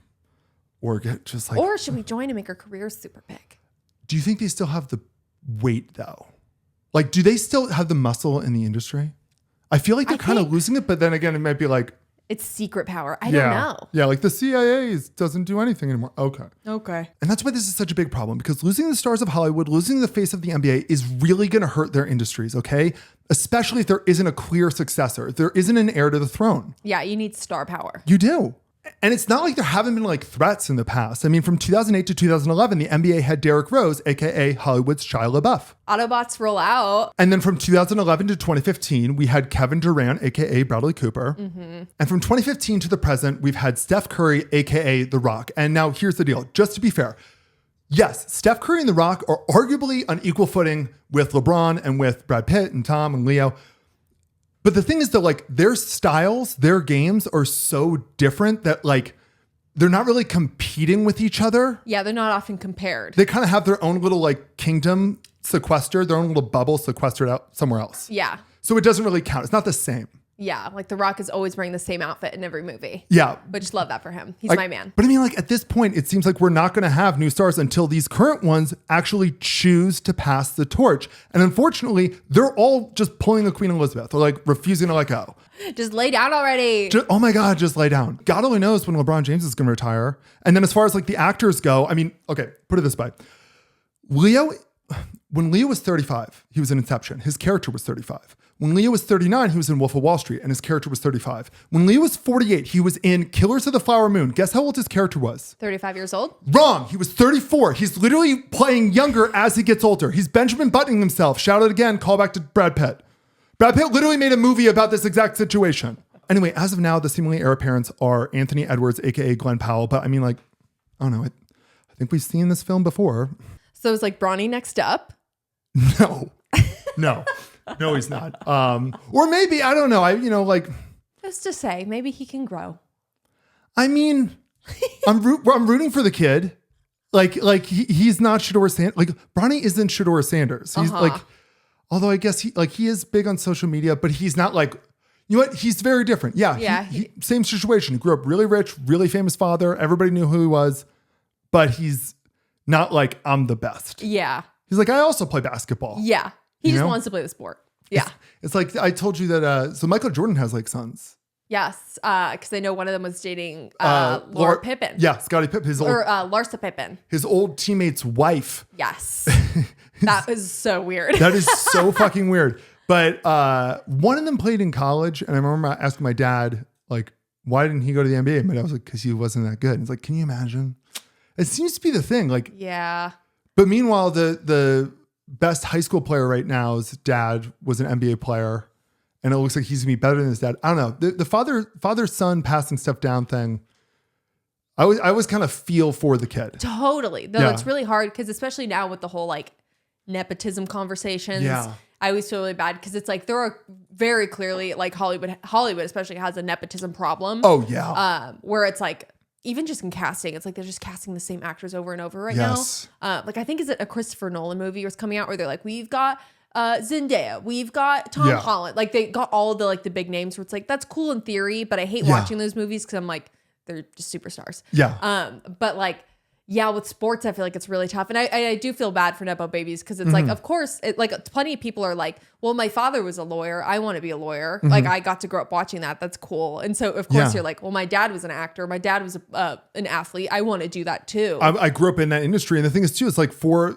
S1: Or get just like.
S2: Or should we join and make our careers super big?
S1: Do you think they still have the weight though? Like, do they still have the muscle in the industry? I feel like they're kind of losing it, but then again, it might be like.
S2: It's secret power. I don't know.
S1: Yeah, like the CIA doesn't do anything anymore. Okay.
S2: Okay.
S1: And that's why this is such a big problem, because losing the stars of Hollywood, losing the face of the NBA is really going to hurt their industries, okay? Especially if there isn't a clear successor. If there isn't an heir to the throne.
S2: Yeah, you need star power.
S1: You do. And it's not like there haven't been like threats in the past. I mean, from 2008 to 2011, the NBA had Derrick Rose, aka Hollywood's Shia LaBeouf.
S2: Autobots roll out.
S1: And then from 2011 to 2015, we had Kevin Durant, aka Bradley Cooper. Mm-hmm. And from 2015 to the present, we've had Steph Curry, aka The Rock. And now here's the deal. Just to be fair, yes, Steph Curry and The Rock are arguably on equal footing with LeBron and with Brad Pitt and Tom and Leo. But the thing is that like their styles, their games are so different that like they're not really competing with each other.
S2: Yeah, they're not often compared.
S1: They kind of have their own little like kingdom sequestered, their own little bubble sequestered out somewhere else.
S2: Yeah.
S1: So it doesn't really count. It's not the same.
S2: Yeah, like The Rock is always wearing the same outfit in every movie.
S1: Yeah.
S2: But just love that for him. He's my man.
S1: But I mean, like at this point, it seems like we're not going to have new stars until these current ones actually choose to pass the torch. And unfortunately, they're all just pulling a Queen Elizabeth or like refusing to let go.
S2: Just lay down already.
S1: Oh my God, just lay down. God only knows when LeBron James is going to retire. And then as far as like the actors go, I mean, okay, put it this way. When Leo was 35, he was in Inception. His character was 35. When Leo was 39, he was in Wolf of Wall Street and his character was 35. When Leo was 48, he was in Killers of the Flower Moon. Guess how old his character was?
S2: 35 years old?
S1: Wrong. He was 34. He's literally playing younger as he gets older. He's Benjamin Buttoning himself. Shout out again. Call back to Brad Pitt. Brad Pitt literally made a movie about this exact situation. Anyway, as of now, the seemingly heir apparents are Anthony Edwards, aka Glenn Powell. But I mean, like, I don't know. I think we've seen this film before.
S2: So it's like Bronny next up?
S1: No, he's not. Or maybe, I don't know.
S2: Just to say, maybe he can grow.
S1: I mean, I'm rooting for the kid. He's not Shador Sanders. Like Bronny isn't Shador Sanders. He's although I guess he is big on social media, but he's not like, you know what? He's very different. Yeah. Same situation. He grew up really rich, really famous father. Everybody knew who he was, but he's not like, I'm the best.
S2: Yeah.
S1: He's like, I also play basketball.
S2: Yeah. He just wants to play the sport. Yeah.
S1: It's like, I told you that, so Michael Jordan has like sons.
S2: Yes. Because I know one of them was dating Laura Pippen.
S1: Yeah. Scottie Pippen.
S2: Larsa Pippen.
S1: His old teammate's wife.
S2: Yes. That was so weird.
S1: That is so fucking weird. But one of them played in college. And I remember asking my dad, like, why didn't he go to the NBA? And I was like, because he wasn't that good. And he's like, can you imagine? It seems to be the thing. Like, yeah. But meanwhile, the best high school player right now's dad was an NBA player, and it looks like he's gonna be better than his dad. I don't know. The father-son passing stuff down thing. I always kind of feel for the kid.
S2: Totally. Though it's really hard because especially now with the whole like nepotism conversations. Yeah. I always feel really bad because it's like there are very clearly like Hollywood especially has a nepotism problem.
S1: Oh yeah.
S2: Where it's like, even just in casting, it's like they're just casting the same actors over and over right now. Like I think is it a Christopher Nolan movie was coming out where they're like, we've got Zendaya, we've got Tom Holland, like they got all the like the big names where it's like that's cool in theory, but I hate watching those movies because I'm like they're just superstars. Yeah. But like with sports, I feel like it's really tough, and I do feel bad for nepo babies because it's like, of course, like plenty of people are like, well, my father was a lawyer, I want to be a lawyer. Like I got to grow up watching that. That's cool. And so of course you're like, well, my dad was an actor, my dad was an athlete, I want to do that too.
S1: I grew up in that industry, and the thing is too, it's like for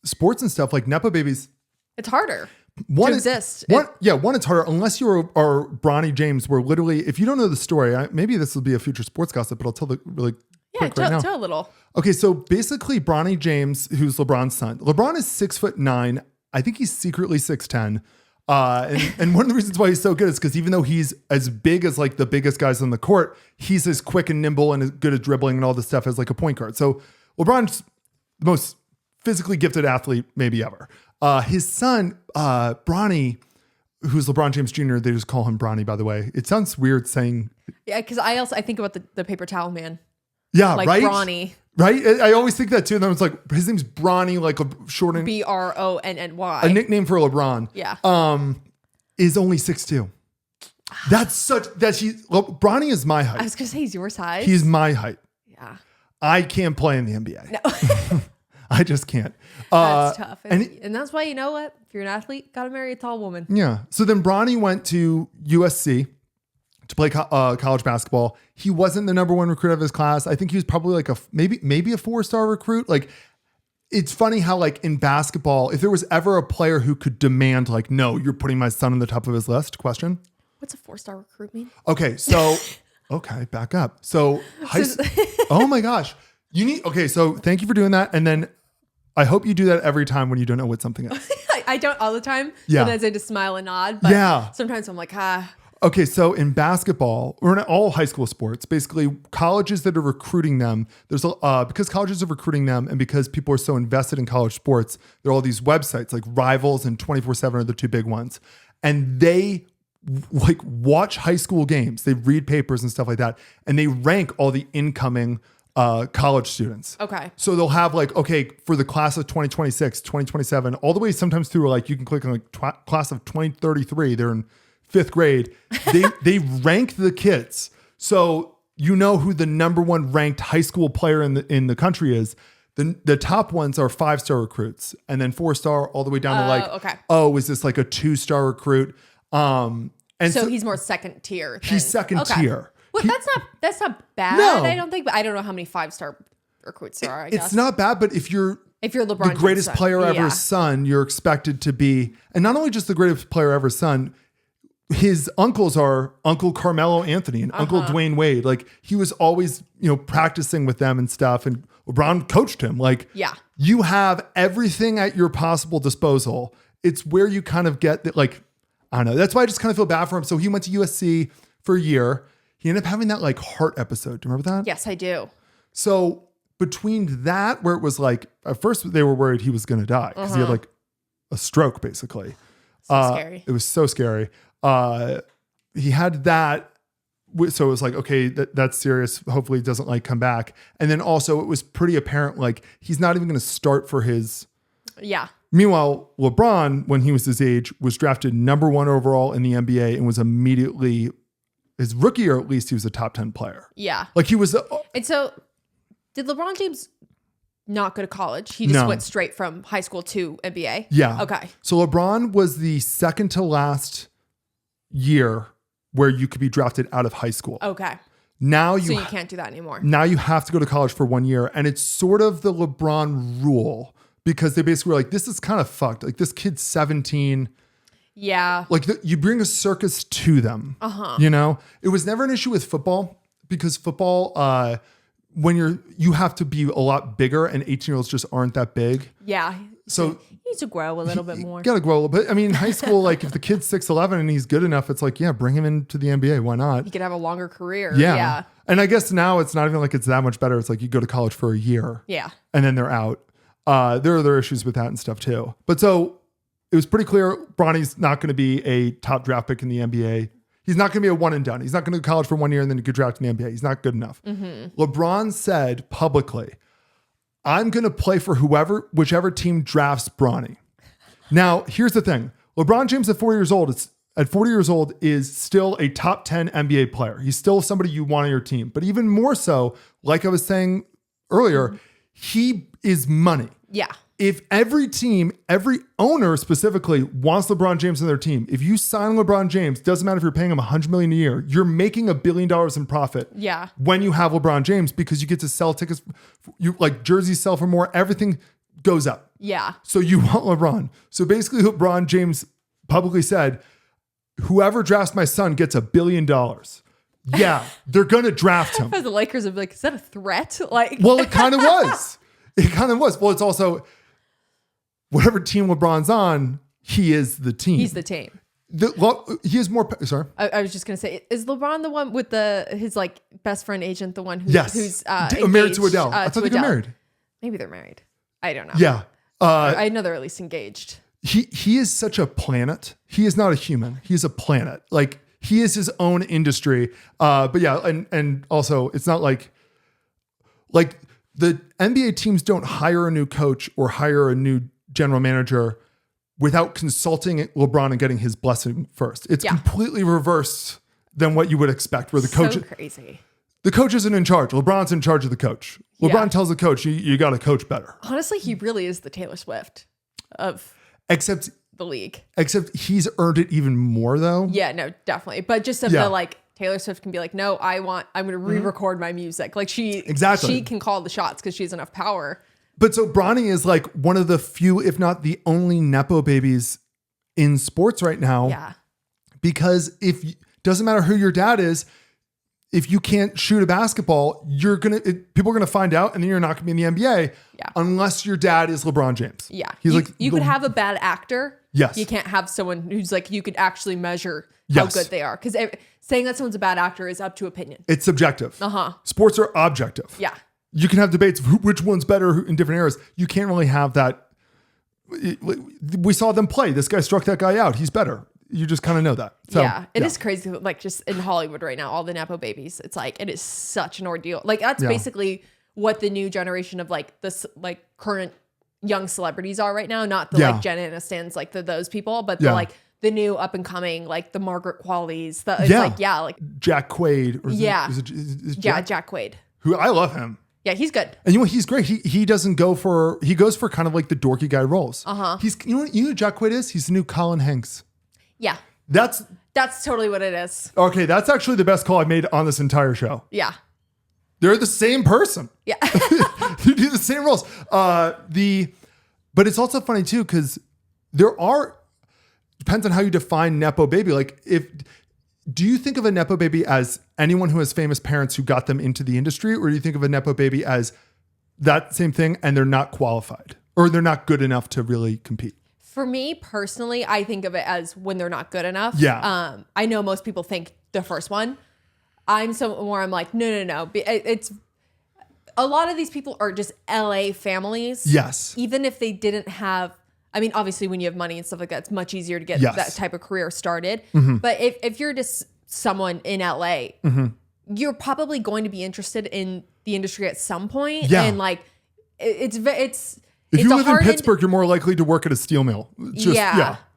S1: sports and stuff, like nepo babies,
S2: it's harder. To exist.
S1: One, it's harder unless you are Bronny James, where literally, if you don't know the story, maybe this will be a future sports gossip, but I'll tell the really quick right now.
S2: Tell a little.
S1: Okay, so basically Bronny James, who's LeBron's son. LeBron is 6'9". I think he's secretly 6'10". And one of the reasons why he's so good is because even though he's as big as like the biggest guys on the court, he's as quick and nimble and as good at dribbling and all this stuff as like a point guard. So LeBron's the most physically gifted athlete maybe ever. His son, Bronny, who's LeBron James Jr., they just call him Bronny, by the way. It sounds weird saying. Yeah,
S2: because I think about the paper towel man.
S1: Yeah,
S2: like
S1: right?
S2: Bronny.
S1: Right? I always think that too. And then it's like, his name's Bronny, like a shortened.
S2: Bronny.
S1: A nickname for LeBron.
S2: Yeah.
S1: Is only 6'2". Bronny is my height.
S2: I was going to say he's your size.
S1: He's my height.
S2: Yeah.
S1: I can't play in the NBA. No. I just can't.
S2: That's tough. And that's why, you know what? If you're an athlete, got to marry a tall woman.
S1: Yeah. So then Bronny went to USC to play college basketball. He wasn't the number one recruit of his class. I think he was probably like maybe a 4-star recruit. Like, it's funny how like in basketball, if there was ever a player who could demand like, no, you're putting my son on the top of his list. Question.
S2: What's a 4-star recruit mean?
S1: Okay. So, okay, back up. So, oh my gosh. So thank you for doing that. And then I hope you do that every time when you don't know what something is.
S2: I don't all the time.
S1: Yeah.
S2: Sometimes I just smile and nod. But sometimes I'm like,
S1: Okay, so in basketball, or in all high school sports, basically colleges that are recruiting them, because colleges are recruiting them and because people are so invested in college sports, there are all these websites like Rivals and 24/7 are the two big ones. And they like watch high school games, they read papers and stuff like that, and they rank all the incoming college students.
S2: Okay.
S1: So they'll have like, okay, for the class of 2026, 2027, all the way sometimes through like, you can click on like class of 2033, they're in 5th grade. They rank the kids. So you know who the number one ranked high school player in the country is. The top ones are 5-star recruits, and then 4-star all the way down to like, is this like a 2-star recruit? And
S2: so he's more second tier.
S1: He's second tier.
S2: Well, that's not bad.
S1: No.
S2: I don't think, but I don't know how many 5-star recruits there are. I guess
S1: It's not bad, but if you're
S2: LeBron
S1: the greatest
S2: James'
S1: player ever's son, you're expected to be, and not only just the greatest player ever's son, his uncles are Uncle Carmelo Anthony and Uncle Dwayne Wade. Like, he was always, practicing with them and stuff. And LeBron coached him. Like, you have everything at your possible disposal. It's where you kind of get that, like, I don't know. That's why I just kind of feel bad for him. So he went to USC for a year. He ended up having that like heart episode. Do you remember that?
S2: Yes, I do.
S1: So between that, where it was like, at first they were worried he was going to die because he had like a stroke, basically.
S2: So scary.
S1: It was so scary. He had that. So it was like, okay, that's serious. Hopefully it doesn't like come back. And then also it was pretty apparent, like, he's not even going to start for his.
S2: Yeah.
S1: Meanwhile, LeBron, when he was his age, was drafted number 1 overall in the NBA and was immediately, his rookie year, at least, he was a top 10 player.
S2: Yeah.
S1: Like, he was.
S2: And so did LeBron James not go to college? He just went straight from high school to NBA?
S1: Yeah.
S2: Okay.
S1: So LeBron was the second to last year where you could be drafted out of high school.
S2: Okay.
S1: Now
S2: you can't do that anymore.
S1: Now you have to go to college for 1 year. And it's sort of the LeBron rule because they basically were like, this is kind of fucked. Like, this kid's 17.
S2: Yeah.
S1: Like, you bring a circus to them. It was never an issue with football because football, when you have to be a lot bigger and 18-year-olds just aren't that big.
S2: Yeah.
S1: So
S2: he needs to grow a little bit more.
S1: You got to grow a little bit. I mean, high school, like, if the kid's 6'11" and he's good enough, it's like, yeah, bring him into the NBA. Why not?
S2: He could have a longer career.
S1: Yeah. And I guess now it's not even like it's that much better. It's like you go to college for a year.
S2: Yeah.
S1: And then they're out. There are other issues with that and stuff too. But so it was pretty clear Bronny's not going to be a top draft pick in the NBA. He's not going to be a one and done. He's not going to go to college for 1 year and then get drafted in the NBA. He's not good enough. LeBron said publicly, I'm going to play for whichever team drafts Bronny. Now, here's the thing. LeBron James at 40 years old is still a top 10 NBA player. He's still somebody you want on your team. But even more so, like I was saying earlier, he is money.
S2: Yeah.
S1: If every team, every owner specifically wants LeBron James on their team, if you sign LeBron James, doesn't matter if you're paying him $100 million a year, you're making $1 billion in profit.
S2: Yeah.
S1: When you have LeBron James, because you get to sell tickets, you like jerseys sell for more, everything goes up.
S2: Yeah.
S1: So you want LeBron. So basically LeBron James publicly said, whoever drafts my son gets $1 billion. Yeah, they're going to draft him.
S2: The Lakers would be like, is that a threat? Like,
S1: well, it kind of was. It kind of was. Well, it's also whatever team LeBron's on, he is the team.
S2: He's the team.
S1: He is more. Sorry,
S2: I was just gonna say, is LeBron the one with his like best friend agent, the one who's
S1: married to Adele? I thought they got married.
S2: Maybe they're married. I don't know.
S1: Yeah,
S2: I know they're at least engaged.
S1: He is such a planet. He is not a human. He is a planet. Like, he is his own industry. But yeah, and also it's not like the NBA teams don't hire a new coach or hire a new general manager without consulting LeBron and getting his blessing first. It's completely reversed than what you would expect, where the coach,
S2: so crazy.
S1: The coach isn't in charge. LeBron's in charge of the coach. LeBron tells the coach, you got to coach better.
S2: Honestly, he really is the Taylor Swift of the league.
S1: Except he's earned it even more though.
S2: Yeah, no, definitely. But just of the like Taylor Swift can be like, no, I'm going to re-record my music. Like she can call the shots because she has enough power.
S1: But so Bronny is like one of the few, if not the only Nepo babies in sports right now.
S2: Yeah.
S1: Because doesn't matter who your dad is, if you can't shoot a basketball, people are gonna find out, and then you're not gonna be in the NBA unless your dad is LeBron James.
S2: Yeah. You could have a bad actor.
S1: Yes.
S2: You can't have someone who's like, you could actually measure how good they are. Because saying that someone's a bad actor is up to opinion.
S1: It's subjective. Sports are objective.
S2: Yeah.
S1: You can have debates of which one's better in different eras. You can't really have that. We saw them play. This guy struck that guy out. He's better. You just kind of know that. So,
S2: it is crazy. Like just in Hollywood right now, all the Nepo babies, it's like, it is such an ordeal. Like that's basically what the new generation of like this, like current young celebrities are right now. Not the like Jenna Anistons, like those people, but the like the new up and coming, like the Margaret Quallies. Like
S1: Jack Quaid. Or
S2: Jack Quaid.
S1: Who I love him.
S2: Yeah, he's good.
S1: And you know what? He's great. He goes for kind of like the dorky guy roles. He's you know who Jack Quaid is? He's the new Colin Hanks.
S2: Yeah.
S1: That's
S2: totally what it is.
S1: Okay, that's actually the best call I made on this entire show.
S2: Yeah.
S1: They're the same person.
S2: Yeah.
S1: They do the same roles. But it's also funny too, because depends on how you define Nepo baby. Like do you think of a Nepo baby as anyone who has famous parents who got them into the industry? Or do you think of a Nepo baby as that same thing and they're not qualified or they're not good enough to really compete?
S2: For me personally, I think of it as when they're not good enough.
S1: Yeah.
S2: I know most people think the first one. I'm like, no. It's a lot of these people are just LA families.
S1: Yes.
S2: Even if they didn't have, I mean, obviously when you have money and stuff like that, it's much easier to get that type of career started. But if you're just someone in LA, you're probably going to be interested in the industry at some point.
S1: Yeah.
S2: And like,
S1: if you live in Pittsburgh, you're more likely to work at a steel mill.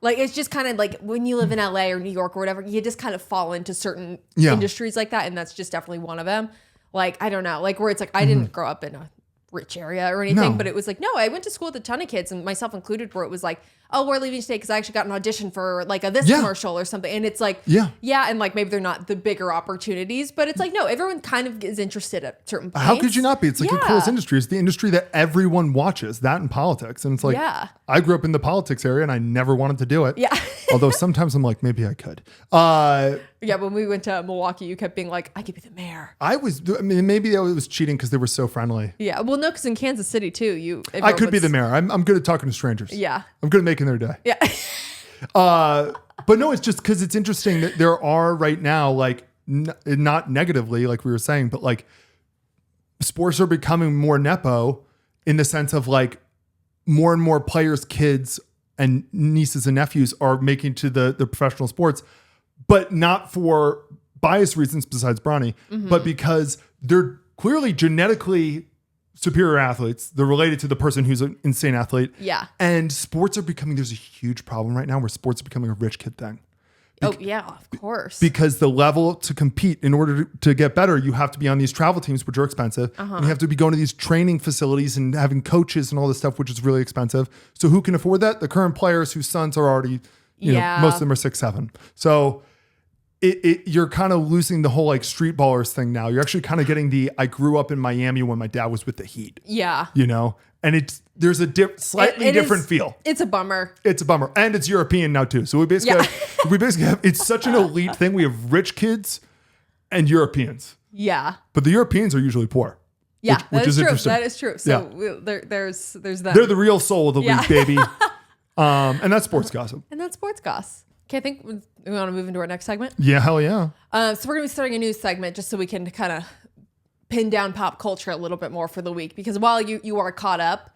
S2: Like it's just kind of like when you live in LA or New York or whatever, you just kind of fall into certain industries like that. And that's just definitely one of them. Like, I don't know, like where it's like, I didn't grow up in a rich area or anything, but it was like, no, I went to school with a ton of kids and myself included, where it was like, oh, we're leaving today because I actually got an audition for like this commercial or something. And it's like, and like maybe they're not the bigger opportunities, but it's like, no, everyone kind of is interested at certain points.
S1: How could you not be? It's like the coolest industry. It's the industry that everyone watches, that and politics. And it's like, I grew up in the politics area and I never wanted to do it.
S2: Yeah.
S1: Although sometimes I'm like, maybe I could.
S2: When we went to Milwaukee, you kept being like, I could be the mayor.
S1: Maybe I was cheating because they were so friendly.
S2: Yeah. Well, no, because in Kansas City too,
S1: I could be the mayor. I'm good at talking to strangers.
S2: Yeah.
S1: I'm good at making their day.
S2: Yeah.
S1: But no, it's just because it's interesting that there are right now, like not negatively, like we were saying, but like sports are becoming more Nepo in the sense of like more and more players' kids and nieces and nephews are making to the professional sports, but not for bias reasons besides Bronny, but because they're clearly genetically superior athletes. They're related to the person who's an insane athlete.
S2: Yeah.
S1: And sports are becoming, there's a huge problem right now where sports are becoming a rich kid thing.
S2: Oh, yeah, of course.
S1: Because the level to compete, in order to get better, you have to be on these travel teams, which are expensive. And you have to be going to these training facilities and having coaches and all this stuff, which is really expensive. So who can afford that? The current players whose sons are already, you know, most of them are 6'7". So you're kind of losing the whole like street ballers thing now. You're actually kind of getting I grew up in Miami when my dad was with the Heat. Yeah. You know? And there's a slightly different feel.
S2: It's a bummer.
S1: It's a bummer. And it's European now too. So we basically have, it's such an elite thing. We have rich kids and Europeans. Yeah. But the Europeans are usually poor.
S2: Yeah, which is true. That is true. So there's that.
S1: They're the real soul of the league, baby. And that's sports gossip.
S2: Okay, I think we want to move into our next segment.
S1: Yeah, hell yeah.
S2: So we're going to be starting a new segment just so we can kind of pin down pop culture a little bit more for the week, because while you are caught up,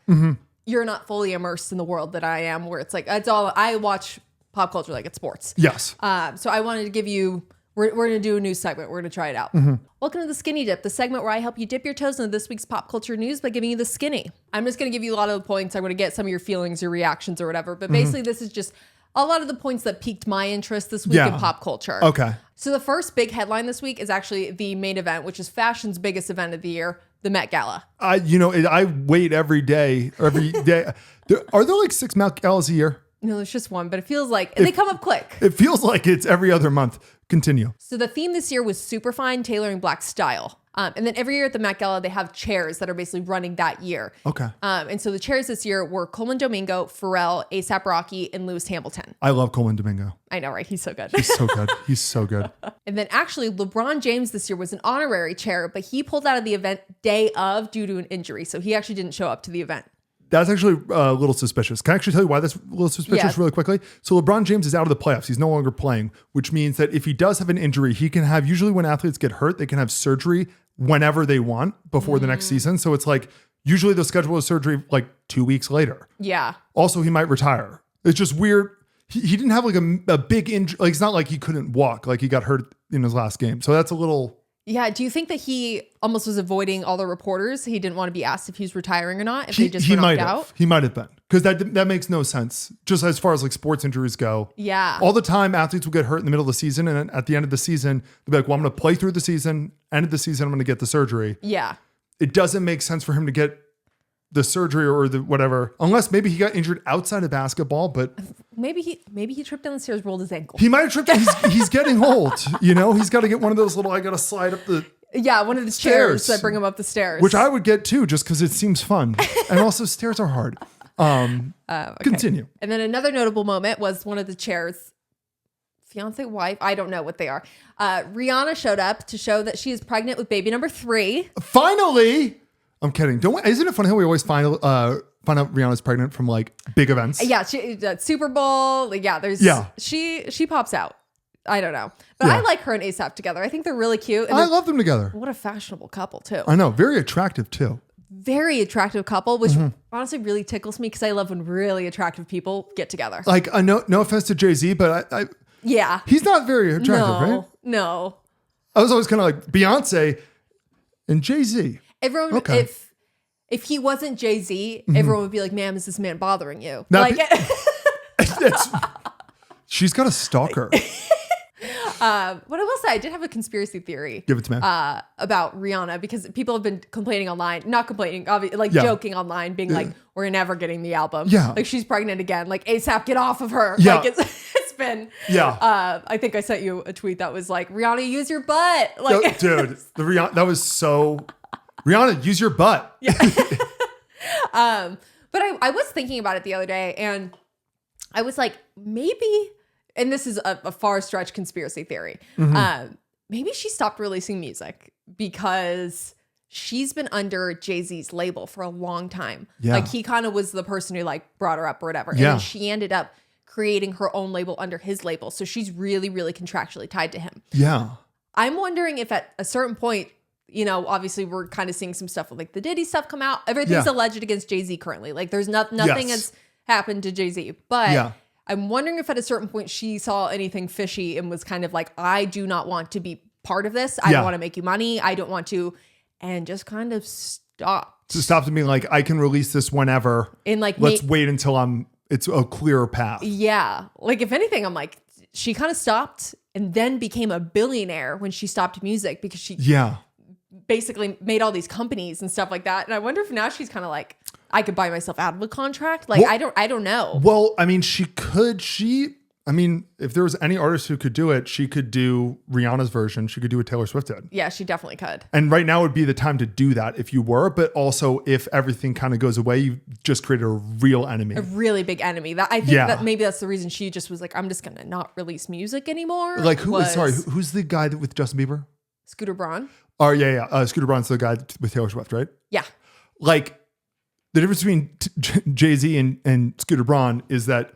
S2: you're not fully immersed in the world that I am, where it's like, it's all, I watch pop culture like it's sports. Yes. So I wanted to give you, we're going to do a new segment. We're going to try it out. Welcome to the Skinny Dip, the segment where I help you dip your toes into this week's pop culture news by giving you the skinny. I'm just going to give you a lot of the points. I'm going to get some of your feelings, your reactions or whatever. But basically this is just a lot of the points that piqued my interest this week in pop culture. Okay. So the first big headline this week is actually the main event, which is fashion's biggest event of the year, the Met Gala.
S1: I wait every day. Are there like 6 Met Galas a year?
S2: No, there's just one, but it feels like, and they come up quick.
S1: It feels like it's every other month. Continue.
S2: So the theme this year was Superfine, tailoring Black style. And then every year at the Met Gala, they have chairs that are basically running that year.
S1: Okay.
S2: And so the chairs this year were Coleman Domingo, Pharrell, A$AP Rocky, and Lewis Hamilton.
S1: I love Coleman Domingo.
S2: I know, right? He's so good.
S1: He's so good. He's so good.
S2: And then actually, LeBron James this year was an honorary chair, but he pulled out of the event day of due to an injury. So he actually didn't show up to the event.
S1: That's actually a little suspicious. Can I actually tell you why that's a little suspicious really quickly? So LeBron James is out of the playoffs. He's no longer playing, which means that if he does have an injury, he can have, usually when athletes get hurt, they can have surgery whenever they want before the next season. So it's like, usually they'll schedule a surgery like 2 weeks later.
S2: Yeah.
S1: Also, he might retire. It's just weird. He didn't have like a big injury. Like, it's not like he couldn't walk, like he got hurt in his last game. So that's a little...
S2: Yeah. Do you think that he almost was avoiding all the reporters? He didn't want to be asked if he was retiring or not. If they just were knocked out.
S1: He might have been, because that makes no sense. Just as far as like sports injuries go.
S2: Yeah.
S1: All the time, athletes will get hurt in the middle of the season, and at the end of the season, they'll be like, "Well, I'm going to play through the season. End of the season, I'm going to get the surgery."
S2: Yeah.
S1: It doesn't make sense for him to get the surgery or the whatever, unless maybe he got injured outside of basketball. But
S2: maybe he tripped down the stairs, rolled his ankle.
S1: he might have tripped. He's getting old. You know, he's got to get one of those little. I got to slide up the.
S2: Yeah, one of the chairs that bring him up the stairs.
S1: Which I would get too, just because it seems fun. And also stairs are hard. Okay. Continue.
S2: And then another notable moment was one of the chairs, fiance, wife, I don't know what they are. Rihanna showed up to show that she is pregnant with baby number 3.
S1: Finally! I'm kidding. Isn't it funny how we always find out Rihanna's pregnant from like big events?
S2: Yeah, Super Bowl. She pops out. I don't know. But I like her and A$AP together. I think they're really cute. And
S1: I love them together.
S2: What a fashionable couple, too.
S1: I know. Very attractive, too.
S2: Very attractive couple, which honestly really tickles me because I love when really attractive people get together.
S1: Like, no offense to Jay-Z, but
S2: yeah.
S1: He's not very attractive, right?
S2: No.
S1: I was always kind of like Beyonce and Jay-Z.
S2: Everyone, if he wasn't Jay-Z, everyone would be like, "Ma'am, is this man bothering you?"
S1: She's got a stalker.
S2: What I will say, I did have a conspiracy theory.
S1: Give it to me.
S2: About Rihanna, because people have been complaining online, not complaining, joking online, being like, "We're never getting the album."
S1: Yeah.
S2: Like, she's pregnant again. Like, A$AP, get off of her.
S1: Yeah.
S2: Like, it's been.
S1: Yeah.
S2: I think I sent you a tweet that was like, "Rihanna, use your butt." Like,
S1: dude, the Rihanna, that was so. Rihanna, use your butt.
S2: Yeah. But I was thinking about it the other day, and I was like, maybe. And this is a far stretch conspiracy theory. Maybe she stopped releasing music because she's been under Jay-Z's label for a long time.
S1: Yeah.
S2: Like, he kind of was the person who like brought her up or whatever.
S1: Yeah.
S2: And then she ended up creating her own label under his label. So she's really, really contractually tied to him.
S1: Yeah.
S2: I'm wondering if at a certain point, you know, obviously we're kind of seeing some stuff with like the Diddy stuff come out. Everything's alleged against Jay-Z currently. Like, there's nothing has happened to Jay-Z. But I'm wondering if at a certain point she saw anything fishy and was kind of like, I do not want to be part of this. I don't want to make you money. I don't want to. And just kind of stopped.
S1: So stopped being like, I can release this whenever.
S2: And like,
S1: let's wait until it's a clearer path.
S2: Yeah. Like, if anything, I'm like, she kind of stopped and then became a billionaire when she stopped music, because she basically made all these companies and stuff like that. And I wonder if now she's kind of like, I could buy myself out of a contract. Like, well, I don't know.
S1: Well, I mean, if there was any artist who could do it, she could do Rihanna's version. She could do what Taylor Swift did.
S2: Yeah, she definitely could.
S1: And right now would be the time to do that if you were, but also if everything kind of goes away, you just created a real enemy. A
S2: really big enemy. That I think that maybe that's the reason she just was like, I'm just going to not release music anymore.
S1: Like, who's the guy with Justin Bieber?
S2: Scooter Braun.
S1: Oh, yeah. Scooter Braun's the guy with Taylor Swift, right?
S2: Yeah.
S1: Like, the difference between Jay-Z and Scooter Braun is that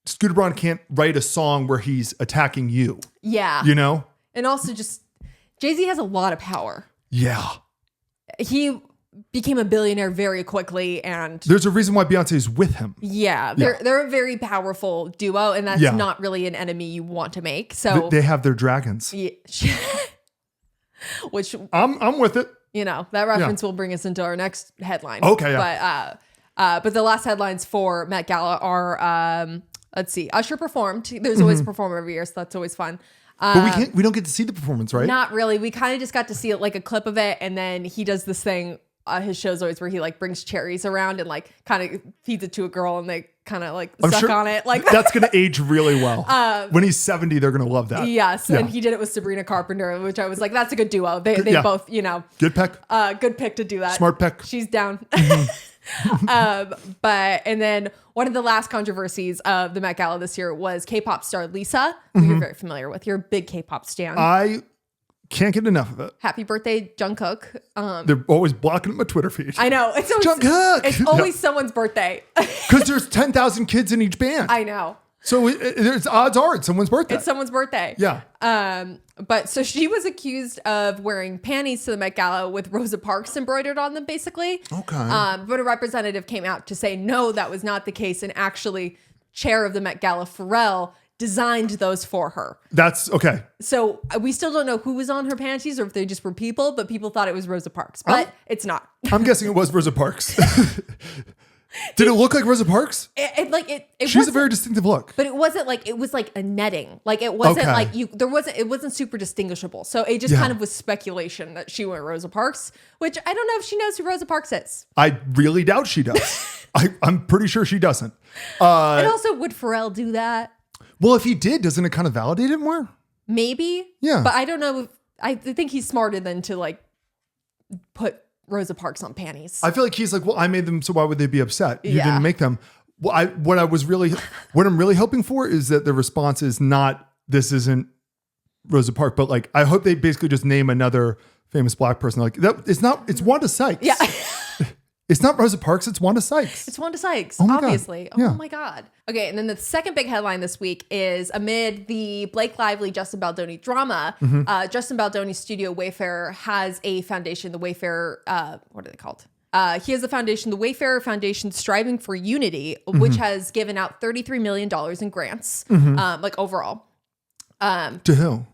S1: Scooter Braun can't write a song where he's attacking you.
S2: Yeah.
S1: You know?
S2: And also just, Jay-Z has a lot of power.
S1: Yeah.
S2: He became a billionaire very quickly, and
S1: there's a reason why Beyonce is with him.
S2: Yeah. They're a very powerful duo, and that's not really an enemy you want to make. So
S1: they have their dragons.
S2: Yeah. Which
S1: I'm with it.
S2: You know, that reference will bring us into our next headline.
S1: Okay, yeah.
S2: But the last headlines for Met Gala are, let's see, Usher performed. There's always a performer every year, so that's always fun.
S1: But we don't get to see the performance, right?
S2: Not really. We kind of just got to see like a clip of it, and then he does this thing his shows always where he like brings cherries around and like kind of feeds it to a girl and they kind of like suck on it. Like
S1: that's going to age really well. When he's 70, they're going to love that.
S2: Yes. Yeah. And he did it with Sabrina Carpenter, which I was like, that's a good duo. They both,
S1: Good pick.
S2: Good pick to do that.
S1: Smart pick.
S2: She's down. And then one of the last controversies of the Met Gala this year was K-pop star Lisa, who you're very familiar with. You're a big K-pop stan.
S1: I can't get enough of it.
S2: Happy birthday, Jungkook.
S1: They're always blocking my Twitter feed.
S2: I know. It's always,
S1: Jungkook!
S2: It's always someone's birthday.
S1: Because there's 10,000 kids in each band.
S2: I know.
S1: So there's odds are it's someone's birthday.
S2: It's someone's birthday.
S1: Yeah.
S2: But so she was accused of wearing panties to the Met Gala with Rosa Parks embroidered on them, basically.
S1: Okay.
S2: But a representative came out to say, no, that was not the case. And actually, chair of the Met Gala, Pharrell, designed those for her.
S1: That's okay.
S2: So we still don't know who was on her panties or if they just were people, but people thought it was Rosa Parks. But it's not.
S1: I'm guessing it was Rosa Parks. Did it look like Rosa Parks?
S2: She's
S1: a very distinctive look.
S2: But it wasn't like, it was like a netting. Like it wasn't like it wasn't super distinguishable. So it just kind of was speculation that she went Rosa Parks, which I don't know if she knows who Rosa Parks is.
S1: I really doubt she does. I'm pretty sure she doesn't.
S2: And also, would Pharrell do that?
S1: Well, if he did, doesn't it kind of validate it more?
S2: Maybe.
S1: Yeah.
S2: But I don't know. I think he's smarter than to like put Rosa Parks on panties.
S1: I feel like he's like, well, I made them, so why would they be upset? You didn't make them. Well, what I'm really hoping for is that the response is not, this isn't Rosa Parks, but like, I hope they basically just name another famous black person. Like that, it's Wanda Sykes.
S2: Yeah.
S1: It's not Rosa Parks, it's Wanda Sykes.
S2: It's Wanda Sykes,
S1: oh
S2: obviously.
S1: Yeah.
S2: Oh my God. Okay, and then the second big headline this week is amid the Blake Lively, Justin Baldoni drama, Justin Baldoni's studio Wayfarer has a foundation, the Wayfarer, what are they called? He has a foundation, the Wayfarer Foundation Striving for Unity, which has given out $33 million in grants, like overall.
S1: To who?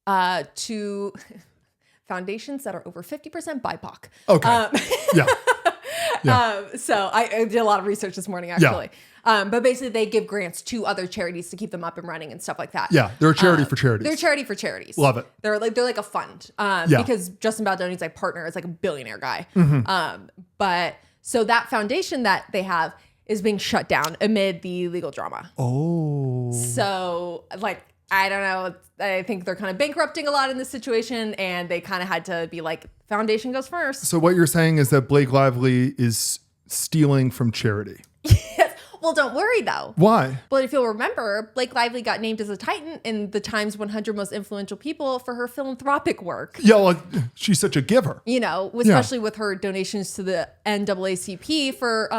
S2: To foundations that are over 50% BIPOC.
S1: Okay. Yeah.
S2: So I did a lot of research this morning, actually. Yeah. But basically, they give grants to other charities to keep them up and running and stuff like that.
S1: Yeah, they're a charity for charities.
S2: They're a charity for charities.
S1: Love it.
S2: They're like a fund. Because Justin Baldoni's like partner is like a billionaire guy. But so that foundation that they have is being shut down amid the legal drama.
S1: Oh.
S2: So like, I don't know. I think they're kind of bankrupting a lot in this situation, and they kind of had to be like, foundation goes first.
S1: So what you're saying is that Blake Lively is stealing from charity.
S2: Yes. Well, don't worry though.
S1: Why?
S2: Well, if you'll remember, Blake Lively got named as a Titan in the Times 100 Most Influential People for her philanthropic work.
S1: Yeah, well, she's such a giver.
S2: You know, especially with her donations to the NAACP for...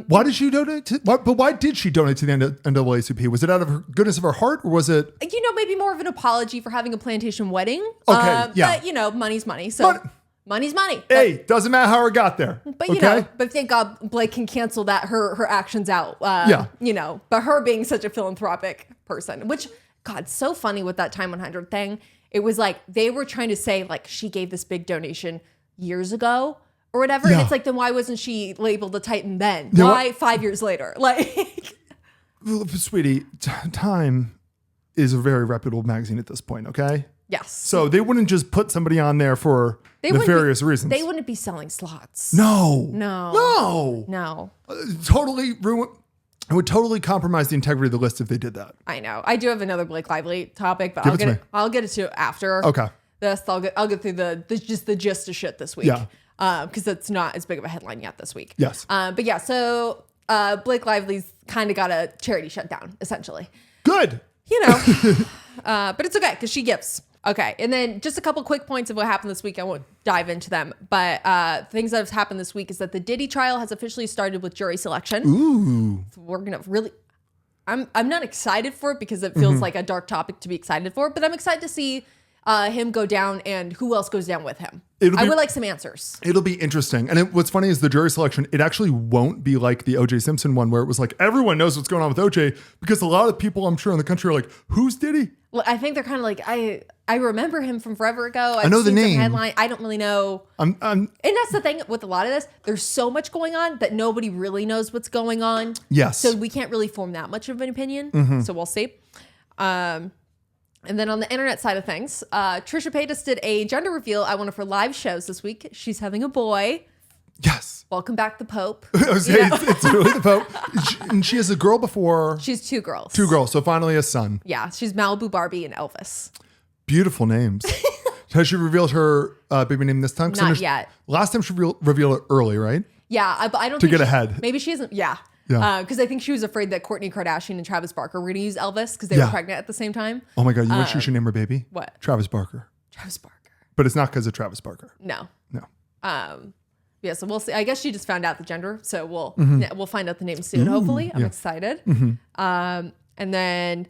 S1: Why did she donate to... But why did she donate to the NAACP? Was it out of her goodness of her heart, or was it...
S2: You know, maybe more of an apology for having a plantation wedding.
S1: Okay, yeah.
S2: But, you know, money's money, so... Money's money.
S1: Hey, doesn't matter how it got there.
S2: But you know, but thank God Blake can cancel that her actions out. You know, but her being such a philanthropic person, which God, so funny with that Time 100 thing. It was like they were trying to say like she gave this big donation years ago or whatever.
S1: Yeah.
S2: And it's like, then why wasn't she labeled a Titan then?
S1: Yeah,
S2: why 5 years later? Like,
S1: sweetie, Time is a very reputable magazine at this point. Okay.
S2: Yes.
S1: So they wouldn't just put somebody on there for nefarious reasons.
S2: They wouldn't be selling slots.
S1: No. Totally ruin. It would totally compromise the integrity of the list if they did that.
S2: I know. I do have another Blake Lively topic, but I'll get it to after.
S1: Okay.
S2: This I'll get through the gist of shit this week.
S1: Yeah.
S2: Because it's not as big of a headline yet this week.
S1: Yes.
S2: But yeah. So Blake Lively's kind of got a charity shut down essentially.
S1: Good.
S2: You know. But it's okay because she gives. Okay, and then just a couple quick points of what happened this week. I won't dive into them, but things that have happened this week is that the Diddy trial has officially started with jury selection.
S1: Ooh.
S2: So we're gonna really. I'm not excited for it because it feels like a dark topic to be excited for, but I'm excited to see him go down and who else goes down with him. I would like some answers. It'll
S1: be interesting. And what's funny is the jury selection, it actually won't be like the O.J. Simpson one where it was like, everyone knows what's going on with O.J. because a lot of people I'm sure in the country are like, who's Diddy?
S2: Well, I think they're kind of like, I remember him from forever ago.
S1: I know the name.
S2: Headline. I don't really know. And that's the thing with a lot of this. There's so much going on that nobody really knows what's going on.
S1: Yes.
S2: So we can't really form that much of an opinion. So we'll see. And then on the internet side of things, Trisha Paytas did a gender reveal at one of her live shows this week. She's having a boy.
S1: Yes.
S2: Welcome back, the Pope.
S1: It's really the Pope. And she has a girl before.
S2: She's 2 girls.
S1: 2 girls. So finally a son.
S2: Yeah. She's Malibu Barbie and Elvis.
S1: Beautiful names. Has she revealed her baby name this time?
S2: Not yet.
S1: Last time she revealed it early, right?
S2: Yeah. I don't
S1: to
S2: think
S1: get ahead.
S2: Maybe she isn't. Yeah.
S1: Yeah.
S2: Because I think she was afraid that Kourtney Kardashian and Travis Barker were going to use Elvis because they were pregnant at the same time.
S1: Oh my God. You know what she should name her baby?
S2: What?
S1: Travis Barker.
S2: Travis Barker.
S1: But it's not because of Travis Barker.
S2: No.
S1: No.
S2: Yeah, so we'll see. I guess she just found out the gender, so we'll find out the name soon. Hopefully, I'm excited. And then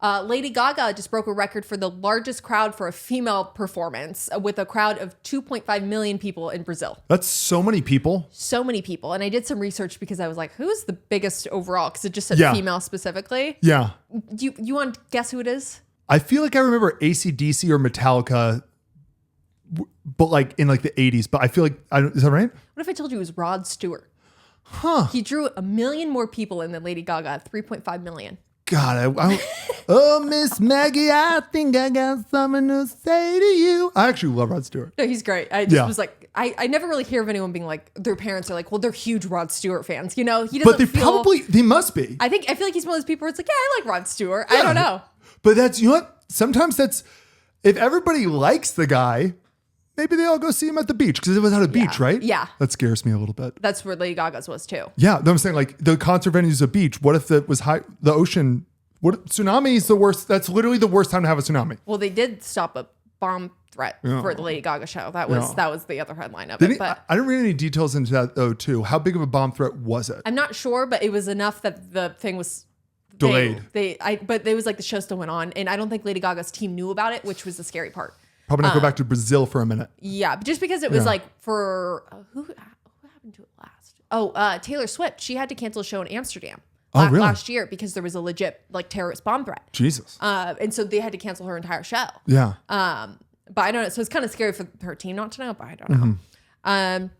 S2: Lady Gaga just broke a record for the largest crowd for a female performance with a crowd of 2.5 million people in Brazil.
S1: That's so many people.
S2: So many people, and I did some research because I was like, "Who's the biggest overall?" Because it just said female specifically.
S1: Yeah.
S2: Do you want to guess who it is?
S1: I feel like I remember AC/DC or Metallica. But like in like the 80s, but I feel like, is that right?
S2: What if I told you it was Rod Stewart?
S1: Huh.
S2: He drew 1 million more people in than Lady Gaga at 3.5 million.
S1: God, oh, Miss Maggie, I think I got something to say to you. I actually love Rod Stewart.
S2: No, he's great. I just was like, I never really hear of anyone being like, their parents are like, well, they're huge Rod Stewart fans. You know, he doesn't
S1: they must be.
S2: I feel like he's one of those people where it's like, yeah, I like Rod Stewart. Yeah. I don't know.
S1: But that's, you know what? Sometimes if everybody likes the guy, maybe they all go see him at the beach because it was at a beach, right?
S2: Yeah.
S1: That scares me a little bit.
S2: That's where Lady Gaga's was too.
S1: Yeah. No, I'm saying like the concert venue is a beach. What if it was the ocean? Tsunami is the worst. That's literally the worst time to have a tsunami.
S2: Well, they did stop a bomb threat for the Lady Gaga show. That was the other headline of it. But
S1: I didn't read any details into that though too. How big of a bomb threat was it?
S2: I'm not sure, but it was enough that the thing was
S1: delayed.
S2: But it was like the show still went on. And I don't think Lady Gaga's team knew about it, which was the scary part.
S1: Probably not go back to Brazil for a minute.
S2: Yeah, just because it was like for who happened to it last? Oh, Taylor Swift. She had to cancel a show in Amsterdam last year because there was a legit like terrorist bomb threat.
S1: Jesus.
S2: And so they had to cancel her entire show.
S1: Yeah.
S2: But I don't know. So it's kind of scary for her team not to know. But I don't know. And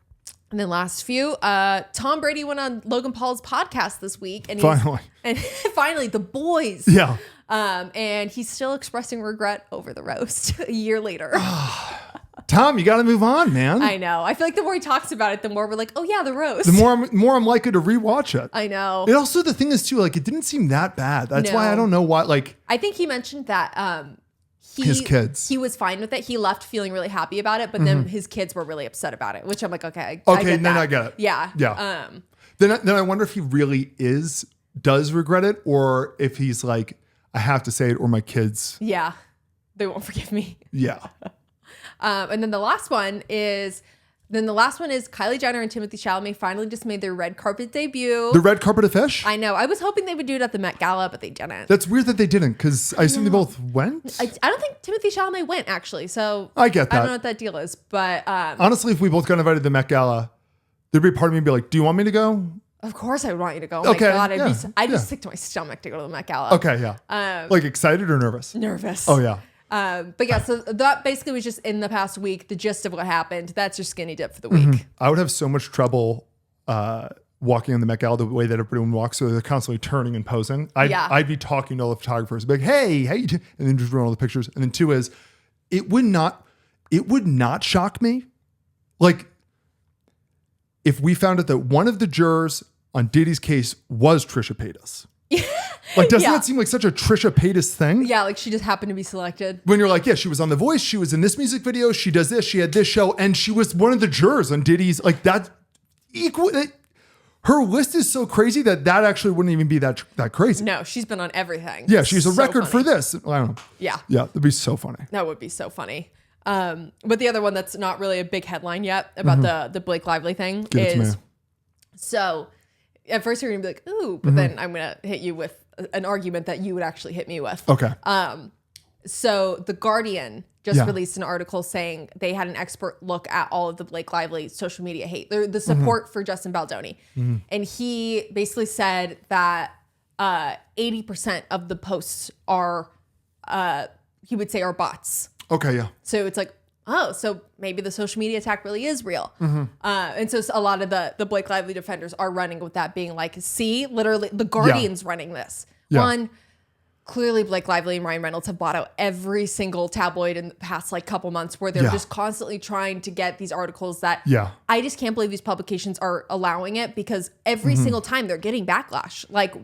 S2: then last few, Tom Brady went on Logan Paul's podcast this week, and finally the boys.
S1: Yeah.
S2: And he's still expressing regret over the roast a year later.
S1: Tom, you got to move on, man.
S2: I know. I feel like the more he talks about it, the more we're like, oh yeah, the roast.
S1: The more I'm likely to rewatch it.
S2: I know.
S1: And also the thing is too, like it didn't seem that bad. That's why I don't know why. Like
S2: I think he mentioned that
S1: his kids.
S2: He was fine with it. He left feeling really happy about it, but then his kids were really upset about it, which I'm like, okay.
S1: I get it.
S2: Yeah.
S1: Yeah. Then I wonder if he really does regret it, or if he's like, I have to say it or my kids.
S2: Yeah. They won't forgive me.
S1: Yeah.
S2: And then the last one is Kylie Jenner and Timothée Chalamet finally just made their red carpet debut.
S1: The red carpet of fish?
S2: I know. I was hoping they would do it at the Met Gala, but they didn't.
S1: That's weird that they didn't, because I assume they both went.
S2: I don't think Timothée Chalamet went, actually. So
S1: I get that.
S2: I don't know what that deal is. But
S1: honestly, if we both got invited to the Met Gala, there'd be a part of me be like, do you want me to go?
S2: Of course I would want you to go. Oh
S1: okay,
S2: my God. I'd be sick to my stomach to go to the Met Gala.
S1: Okay, yeah. Like excited or nervous?
S2: Nervous.
S1: Oh, yeah.
S2: But yeah, so that basically was just in the past week, the gist of what happened. That's your skinny dip for the week.
S1: I would have so much trouble walking on the Met Gala the way that everyone walks, so they're constantly turning and posing. I'd be talking to all the photographers, be like, hey, how you doing? And then just run all the pictures. And then 2 is, it would not shock me. Like, if we found out that one of the jurors on Diddy's case was Trisha Paytas. Like, doesn't that seem like such a Trisha Paytas thing?
S2: Yeah, like she just happened to be selected.
S1: When you're like, yeah, she was on The Voice, she was in this music video, she does this, she had this show, and she was one of the jurors on Diddy's, like that equal. Her list is so crazy that actually wouldn't even be that crazy.
S2: No, she's been on everything.
S1: Yeah, she's a record for this. I don't know.
S2: Yeah.
S1: Yeah, that'd be so funny.
S2: That would be so funny. But the other one that's not really a big headline yet about the Blake Lively thing is, so at first you're gonna be like, ooh, but then I'm gonna hit you with an argument that you would actually hit me with.
S1: Okay.
S2: So The Guardian just released an article saying they had an expert look at all of the Blake Lively social media hate, the support for Justin Baldoni. And he basically said that 80% of the posts are, he would say, are bots.
S1: Okay, yeah.
S2: So it's like, oh, so maybe the social media attack really is real. And so a lot of the Blake Lively defenders are running with that being like, see, literally the Guardian's running this.
S1: Yeah.
S2: One, clearly Blake Lively and Ryan Reynolds have bought out every single tabloid in the past like couple months where they're just constantly trying to get these articles that I just can't believe these publications are allowing it, because every single time they're getting backlash. Like,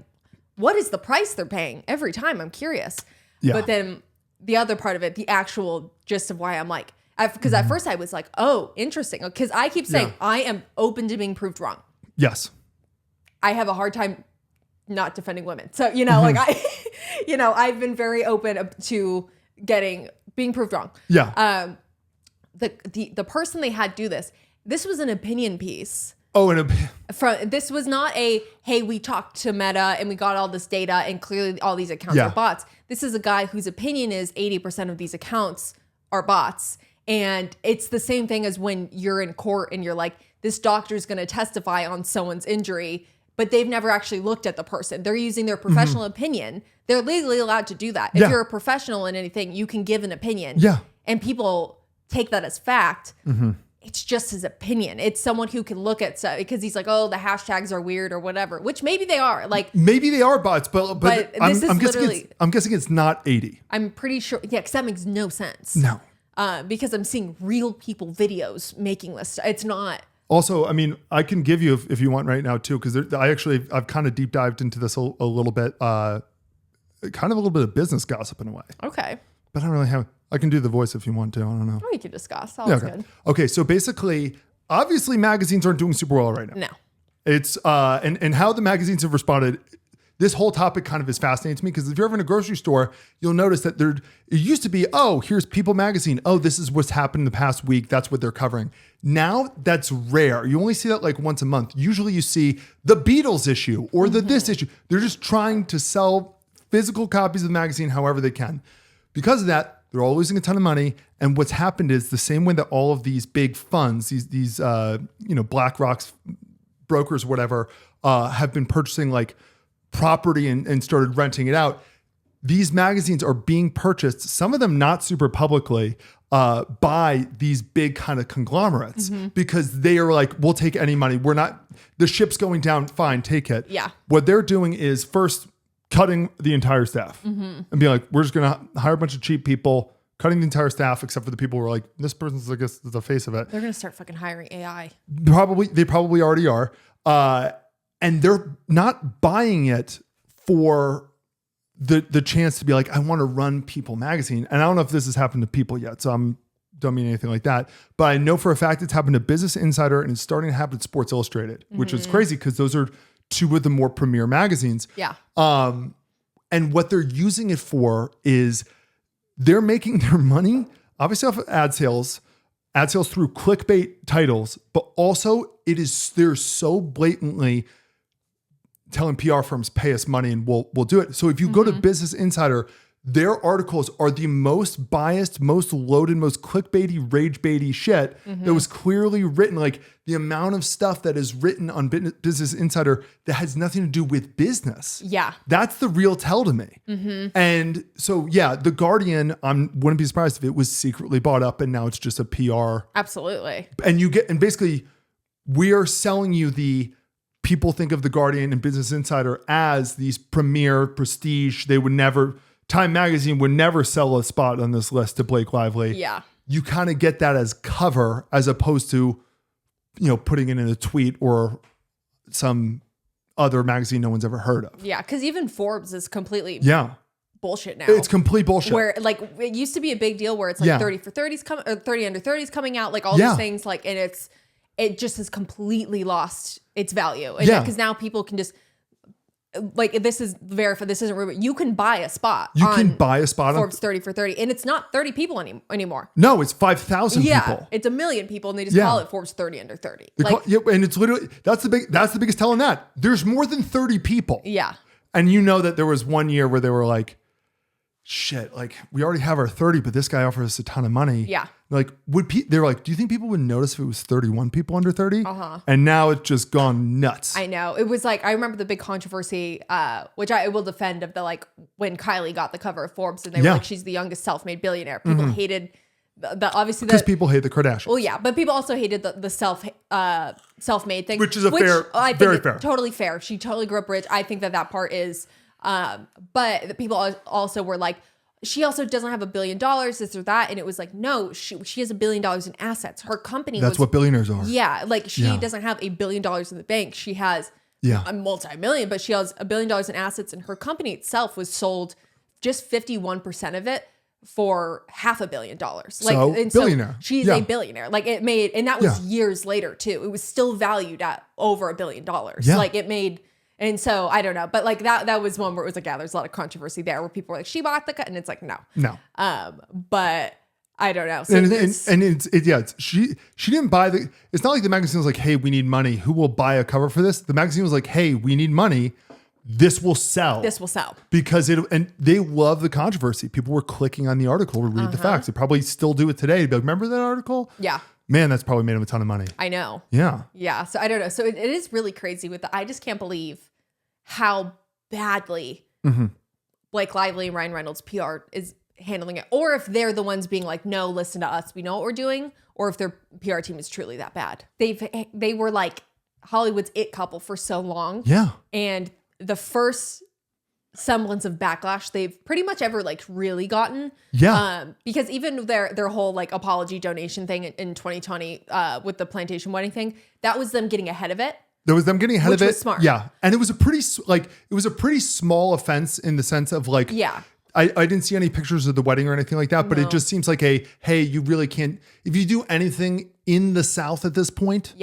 S2: what is the price they're paying every time? I'm curious. But then the other part of it, the actual gist of why I'm like, because at first I was like, oh, interesting. Because I keep saying I am open to being proved wrong.
S1: Yes.
S2: I have a hard time not defending women. So, like I've been very open to being proved wrong.
S1: Yeah.
S2: The person they had do this was an opinion piece.
S1: Oh,
S2: This was not hey, we talked to Meta and we got all this data and clearly all these accounts are bots. This is a guy whose opinion is 80% of these accounts are bots. And it's the same thing as when you're in court and you're like, this doctor's going to testify on someone's injury, but they've never actually looked at the person. They're using their professional opinion. They're legally allowed to do that. If you're a professional in anything, you can give an opinion.
S1: Yeah.
S2: And people take that as fact. It's just his opinion. It's someone who can look at stuff because he's like, oh, the hashtags are weird or whatever, which maybe they are. Like,
S1: maybe they are bots, but I'm guessing it's not 80.
S2: I'm pretty sure. Yeah, because that makes no sense.
S1: No.
S2: Because I'm seeing real people videos making this. It's not.
S1: Also, I mean, I can give you if you want right now too, because I've kind of deep dived into this a little bit, kind of a little bit of business gossip in a way.
S2: Okay.
S1: But I don't really have. I can do the voice if you want to. I don't know.
S2: Or you can discuss. Sounds good.
S1: Okay, so basically, obviously, magazines aren't doing super well right now.
S2: No.
S1: It's and how the magazines have responded. This whole topic kind of is fascinating to me, because if you're ever in a grocery store, you'll notice that it used to be, oh, here's People magazine. Oh, this is what's happened in the past week. That's what they're covering. Now that's rare. You only see that like once a month. Usually you see the Beatles issue or this issue. They're just trying to sell physical copies of the magazine however they can. Because of that, they're all losing a ton of money. And what's happened is the same way that all of these big funds, these BlackRock's brokers, whatever, have been purchasing like property and started renting it out. These magazines are being purchased, some of them not super publicly, by these big kind of conglomerates, because they are like, we'll take any money. The ship's going down, fine, take it.
S2: Yeah.
S1: What they're doing is first cutting the entire staff and being like, we're just going to hire a bunch of cheap people, cutting the entire staff, except for the people who are like, this person's, I guess, the face of it.
S2: They're going to start fucking hiring AI.
S1: They probably already are. And they're not buying it for the chance to be like, I want to run People magazine. And I don't know if this has happened to People yet, so don't mean anything like that. But I know for a fact it's happened to Business Insider, and it's starting to happen to Sports Illustrated, which is crazy because those are two of the more premier magazines.
S2: Yeah.
S1: And what they're using it for is they're making their money, obviously off of ad sales through clickbait titles, but also they're so blatantly telling PR firms, pay us money and we'll do it. So if you go to Business Insider, their articles are the most biased, most loaded, most clickbaity, rage baity shit that was clearly written. Like the amount of stuff that is written on Business Insider that has nothing to do with business.
S2: Yeah.
S1: That's the real tell to me. And so, yeah, The Guardian, wouldn't be surprised if it was secretly bought up and now it's just a PR. Absolutely. And basically we are selling you people think of The Guardian and Business Insider as these premier prestige. Time Magazine would never sell a spot on this list to Blake Lively.
S2: Yeah.
S1: You kind of get that as cover as opposed to, putting it in a tweet or some other magazine no one's ever heard of.
S2: Yeah. Cause even Forbes is completely bullshit now.
S1: It's complete bullshit.
S2: Where like it used to be a big deal where it's like 30 for 30s coming, or 30 under 30s coming out, like all these things, like, and it just has completely lost its value. And because now people can just, like, this is verified, this isn't rumor. You can buy a spot. On Forbes 30 for 30. And it's not 30 people anymore.
S1: No, it's 5,000 people.
S2: It's 1 million people and they just call it Forbes 30 under 30.
S1: And it's literally, that's the biggest tell on that. There's more than 30 people.
S2: Yeah.
S1: And that there was one year where they were like, shit, like we already have our 30, but this guy offers us a ton of money. Yeah. Like, they're like, do you think people would notice if it was 31 people under 30? And now it's just gone nuts. I know. It was like, I remember the big controversy, which I will defend, of the, like, when Kylie got the cover of Forbes and they were like, she's the youngest self-made billionaire. People hated obviously because people hate the Kardashians. Well, yeah, but people also hated the self-made thing, which is very fair. Totally fair. She totally grew up rich. I think that part is
S2: But the people also were like, she also doesn't have $1 billion, this or that. And it was like, no, she has $1 billion in assets. Her company
S1: That's what billionaires are.
S2: Yeah. Like she doesn't have $1 billion in the bank. She has a multi-million, but she has $1 billion in assets, and her company itself was sold just 51% of it for $500 million. Like,
S1: billionaire.
S2: So she's a billionaire. Like it made, and that was years later too. It was still valued at over $1 billion.
S1: Yeah.
S2: Like it made. And so I don't know, but like that was one where it was like, there's a lot of controversy there where people were like, she bought the cut, and it's like, no. But I don't know. So she didn't buy it's not like the magazine was like, hey, we need money. Who will buy a cover for this? The magazine was like, hey, we need money. This will sell. Because and they love the controversy. People were clicking on the article to read the facts. They probably still do it today. They'd be like, remember that article? Yeah.
S1: Man, that's probably made them a ton of money.
S2: I know.
S1: Yeah.
S2: Yeah. So I don't know. So it is really crazy I just can't believe how badly Blake Lively and Ryan Reynolds PR is handling it. Or if they're the ones being like, no, listen to us, we know what we're doing. Or if their PR team is truly that bad. They were like Hollywood's it couple for so long.
S1: Yeah.
S2: And the first semblance of backlash they've pretty much ever like really gotten.
S1: Yeah.
S2: Because even their whole like apology donation thing in 2020 with the plantation wedding thing, that was them getting ahead of it.
S1: There was them getting ahead of it.
S2: Which was smart.
S1: Yeah. And it was a pretty small offense in the sense of like, I didn't see any pictures of the wedding or anything like that, but it just seems like hey, you really can't, if you do anything in the South at this point,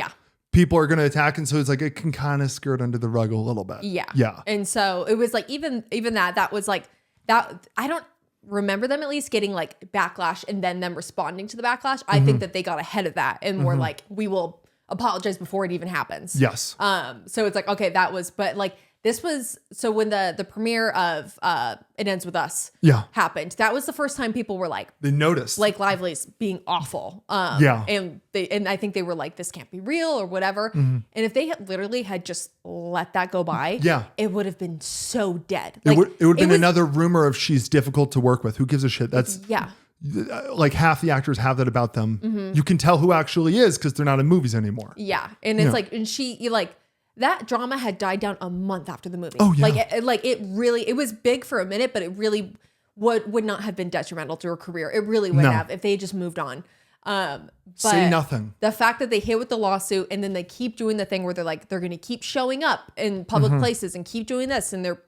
S1: people are going to attack. And so it's like, it can kind of skirt under the rug a little bit.
S2: Yeah.
S1: Yeah.
S2: And so it was like, even that was like that. I don't remember them at least getting like backlash and then them responding to the backlash. I think that they got ahead of that and were like, we will apologize before it even happens.
S1: Yes.
S2: So it's like, okay, but like, this was, so when the premiere of It Ends With Us happened, that was the first time people were like,
S1: they noticed
S2: Blake Lively's being awful. And I think they were like, this can't be real or whatever. And if they had literally just let that go by, it would have been so dead. Like,
S1: it would have been another rumor of she's difficult to work with. Who gives a shit? That's like half the actors have that about them. You can tell who actually is because they're not in movies anymore.
S2: Yeah. And it's like, and she like, that drama had died down a month after the movie.
S1: Oh, yeah.
S2: Like it was big for a minute, but it really would not have been detrimental to her career. It really would have if they had just moved on. But
S1: say nothing.
S2: The fact that they hit with the lawsuit and then they keep doing the thing where they're like, they're going to keep showing up in public places and keep doing this. And they're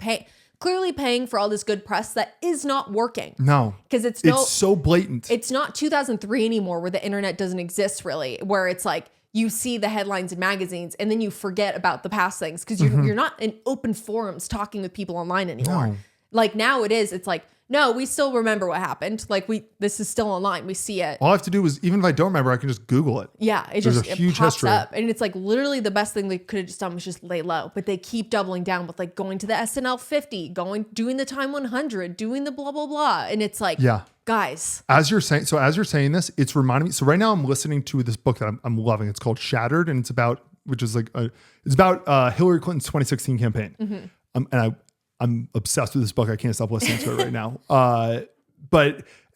S2: clearly paying for all this good press that is not working.
S1: No.
S2: Because it's
S1: so blatant.
S2: It's not 2003 anymore where the internet doesn't exist really, where it's like, you see the headlines in magazines and then you forget about the past things because you're not in open forums talking with people online anymore. No. Like now it's like, no, we still remember what happened. Like this is still online. We see it.
S1: All I have to do is, even if I don't remember, I can just Google it.
S2: Yeah. It pops up. And it's like literally the best thing they could have just done was just lay low. But they keep doubling down with like going to the SNL 50, doing the Time 100, doing the blah, blah, blah. And it's like, guys.
S1: As you're saying this, it's reminding me. So right now I'm listening to this book that I'm loving. It's called Shattered, and it's about Hillary Clinton's 2016 campaign. And I'm obsessed with this book. I can't stop listening to it right now.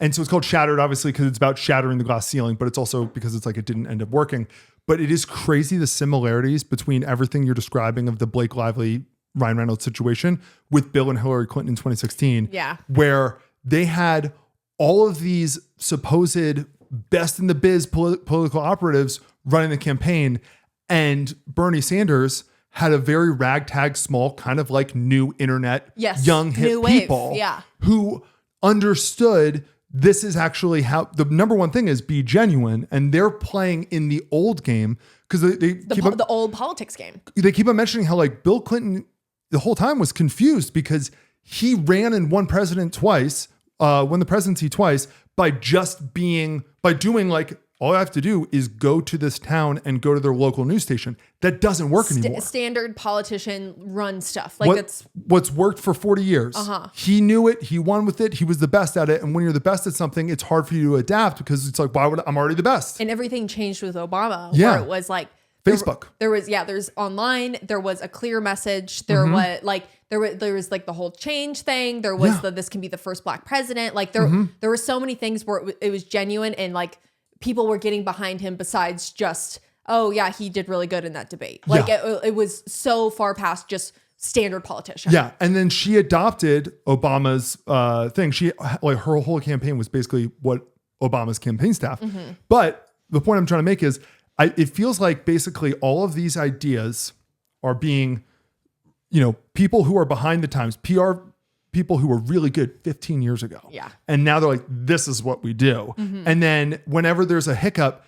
S1: And so it's called Shattered, obviously, because it's about shattering the glass ceiling, but it's also because it's like it didn't end up working. But it is crazy the similarities between everything you're describing of the Blake Lively, Ryan Reynolds situation with Bill and Hillary Clinton in 2016.
S2: Yeah.
S1: Where they had all of these supposed best in the biz political operatives running the campaign, and Bernie Sanders had a very ragtag, small, kind of like new internet, young hip people who understood this is actually how the number one thing is be genuine. And they're playing in the old game because
S2: the old politics game.
S1: They keep on mentioning how like Bill Clinton the whole time was confused because he ran and won the presidency twice by doing like, all I have to do is go to this town and go to their local news station. That doesn't work anymore.
S2: Standard politician run stuff. Like
S1: what's worked for 40 years. He knew it. He won with it. He was the best at it. And when you're the best at something, it's hard for you to adapt because it's like, I'm already the best.
S2: And everything changed with Obama. Where it was like
S1: Facebook.
S2: There's online. There was a clear message. There was like the whole change thing. There was this can be the first Black president. Like there were so many things where it was genuine and like people were getting behind him besides just, oh yeah, he did really good in that debate. Like it was so far past just standard politician.
S1: Yeah. And then she adopted Obama's thing. She like her whole campaign was basically what Obama's campaign staff. But the point I'm trying to make is it feels like basically all of these ideas are being, people who are behind the times, PR people who were really good 15 years ago.
S2: Yeah.
S1: And now they're like, this is what we do. And then whenever there's a hiccup,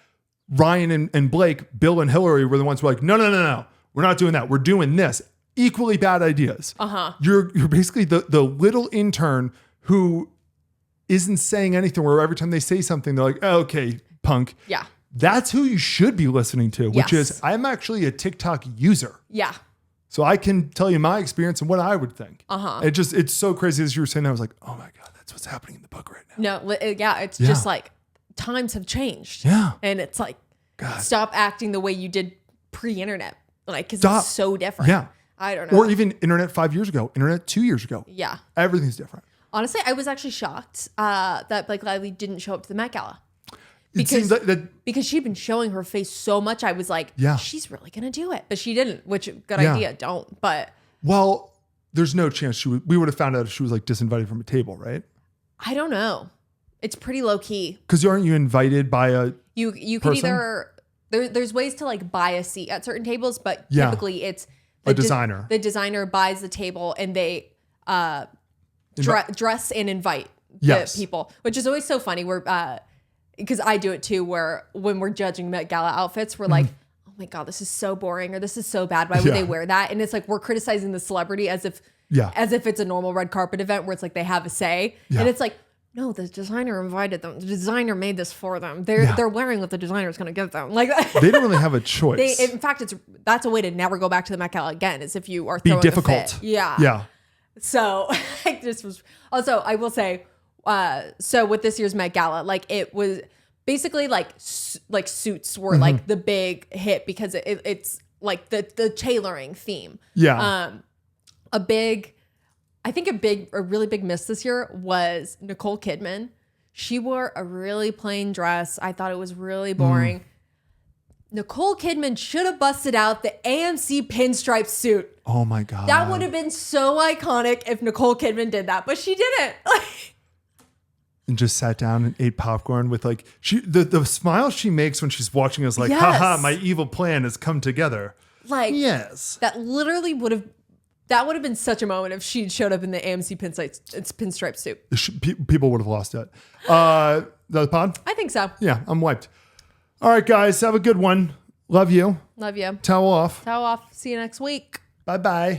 S1: Ryan and Blake, Bill and Hillary were the ones who were like, no. We're not doing that. We're doing this. Equally bad ideas. You're basically the little intern who isn't saying anything, where every time they say something, they're like, oh, okay, punk.
S2: Yeah.
S1: That's who you should be listening to, which is, I'm actually a TikTok user.
S2: Yeah.
S1: So I can tell you my experience and what I would think. It's so crazy. As you were saying, I was like, oh my God, that's what's happening in the book right now.
S2: No, it's just like times have changed.
S1: Yeah.
S2: And it's like,
S1: God.
S2: Stop acting the way you did pre-internet. Like, because it's so different.
S1: Yeah.
S2: I don't know.
S1: Or even internet 5 years ago, internet 2 years ago.
S2: Yeah.
S1: Everything's different.
S2: Honestly, I was actually shocked that Blake Lively didn't show up to the Met Gala. Because she'd been showing her face so much, I was like, she's really going to do it. But she didn't, which, good idea, don't. But.
S1: Well, there's no chance we would have found out if she was like disinvited from a table, right?
S2: I don't know. It's pretty low key.
S1: Because aren't you invited by a
S2: You can either, there's ways to like buy a seat at certain tables, but typically it's
S1: a designer.
S2: The designer buys the table and they dress and invite the people, which is always so funny. Because I do it too, where when we're judging Met Gala outfits, we're like, oh my God, this is so boring, or this is so bad. Why would they wear that? And it's like, we're criticizing the celebrity as if it's a normal red carpet event where it's like they have a say. Yeah. And it's like, no, the designer invited them. The designer made this for them. They're wearing what the designer is going to give them. Like
S1: they don't really have a choice.
S2: In fact, that's a way to never go back to the Met Gala again, is if you are throwing
S1: difficult.
S2: a fit. Yeah.
S1: Yeah.
S2: So this was also, I will say, so with this year's Met Gala, like it was basically like suits were like the big hit because it's like the tailoring theme.
S1: Yeah.
S2: A really big miss this year was Nicole Kidman. She wore a really plain dress. I thought it was really boring. Nicole Kidman should have busted out the AMC pinstripe suit.
S1: Oh my God.
S2: That would have been so iconic if Nicole Kidman did that, but she didn't.
S1: And just sat down and ate popcorn with like the smile she makes when she's watching us like, haha, my evil plan has come together.
S2: Like,
S1: yes.
S2: That literally would have been such a moment if she'd showed up in the AMC pinstripe suit.
S1: People would have lost it. The pod?
S2: I think so.
S1: Yeah, I'm wiped. All right, guys, have a good one. Love you.
S2: Love you.
S1: Towel off.
S2: Towel off. See you next week.
S1: Bye-bye.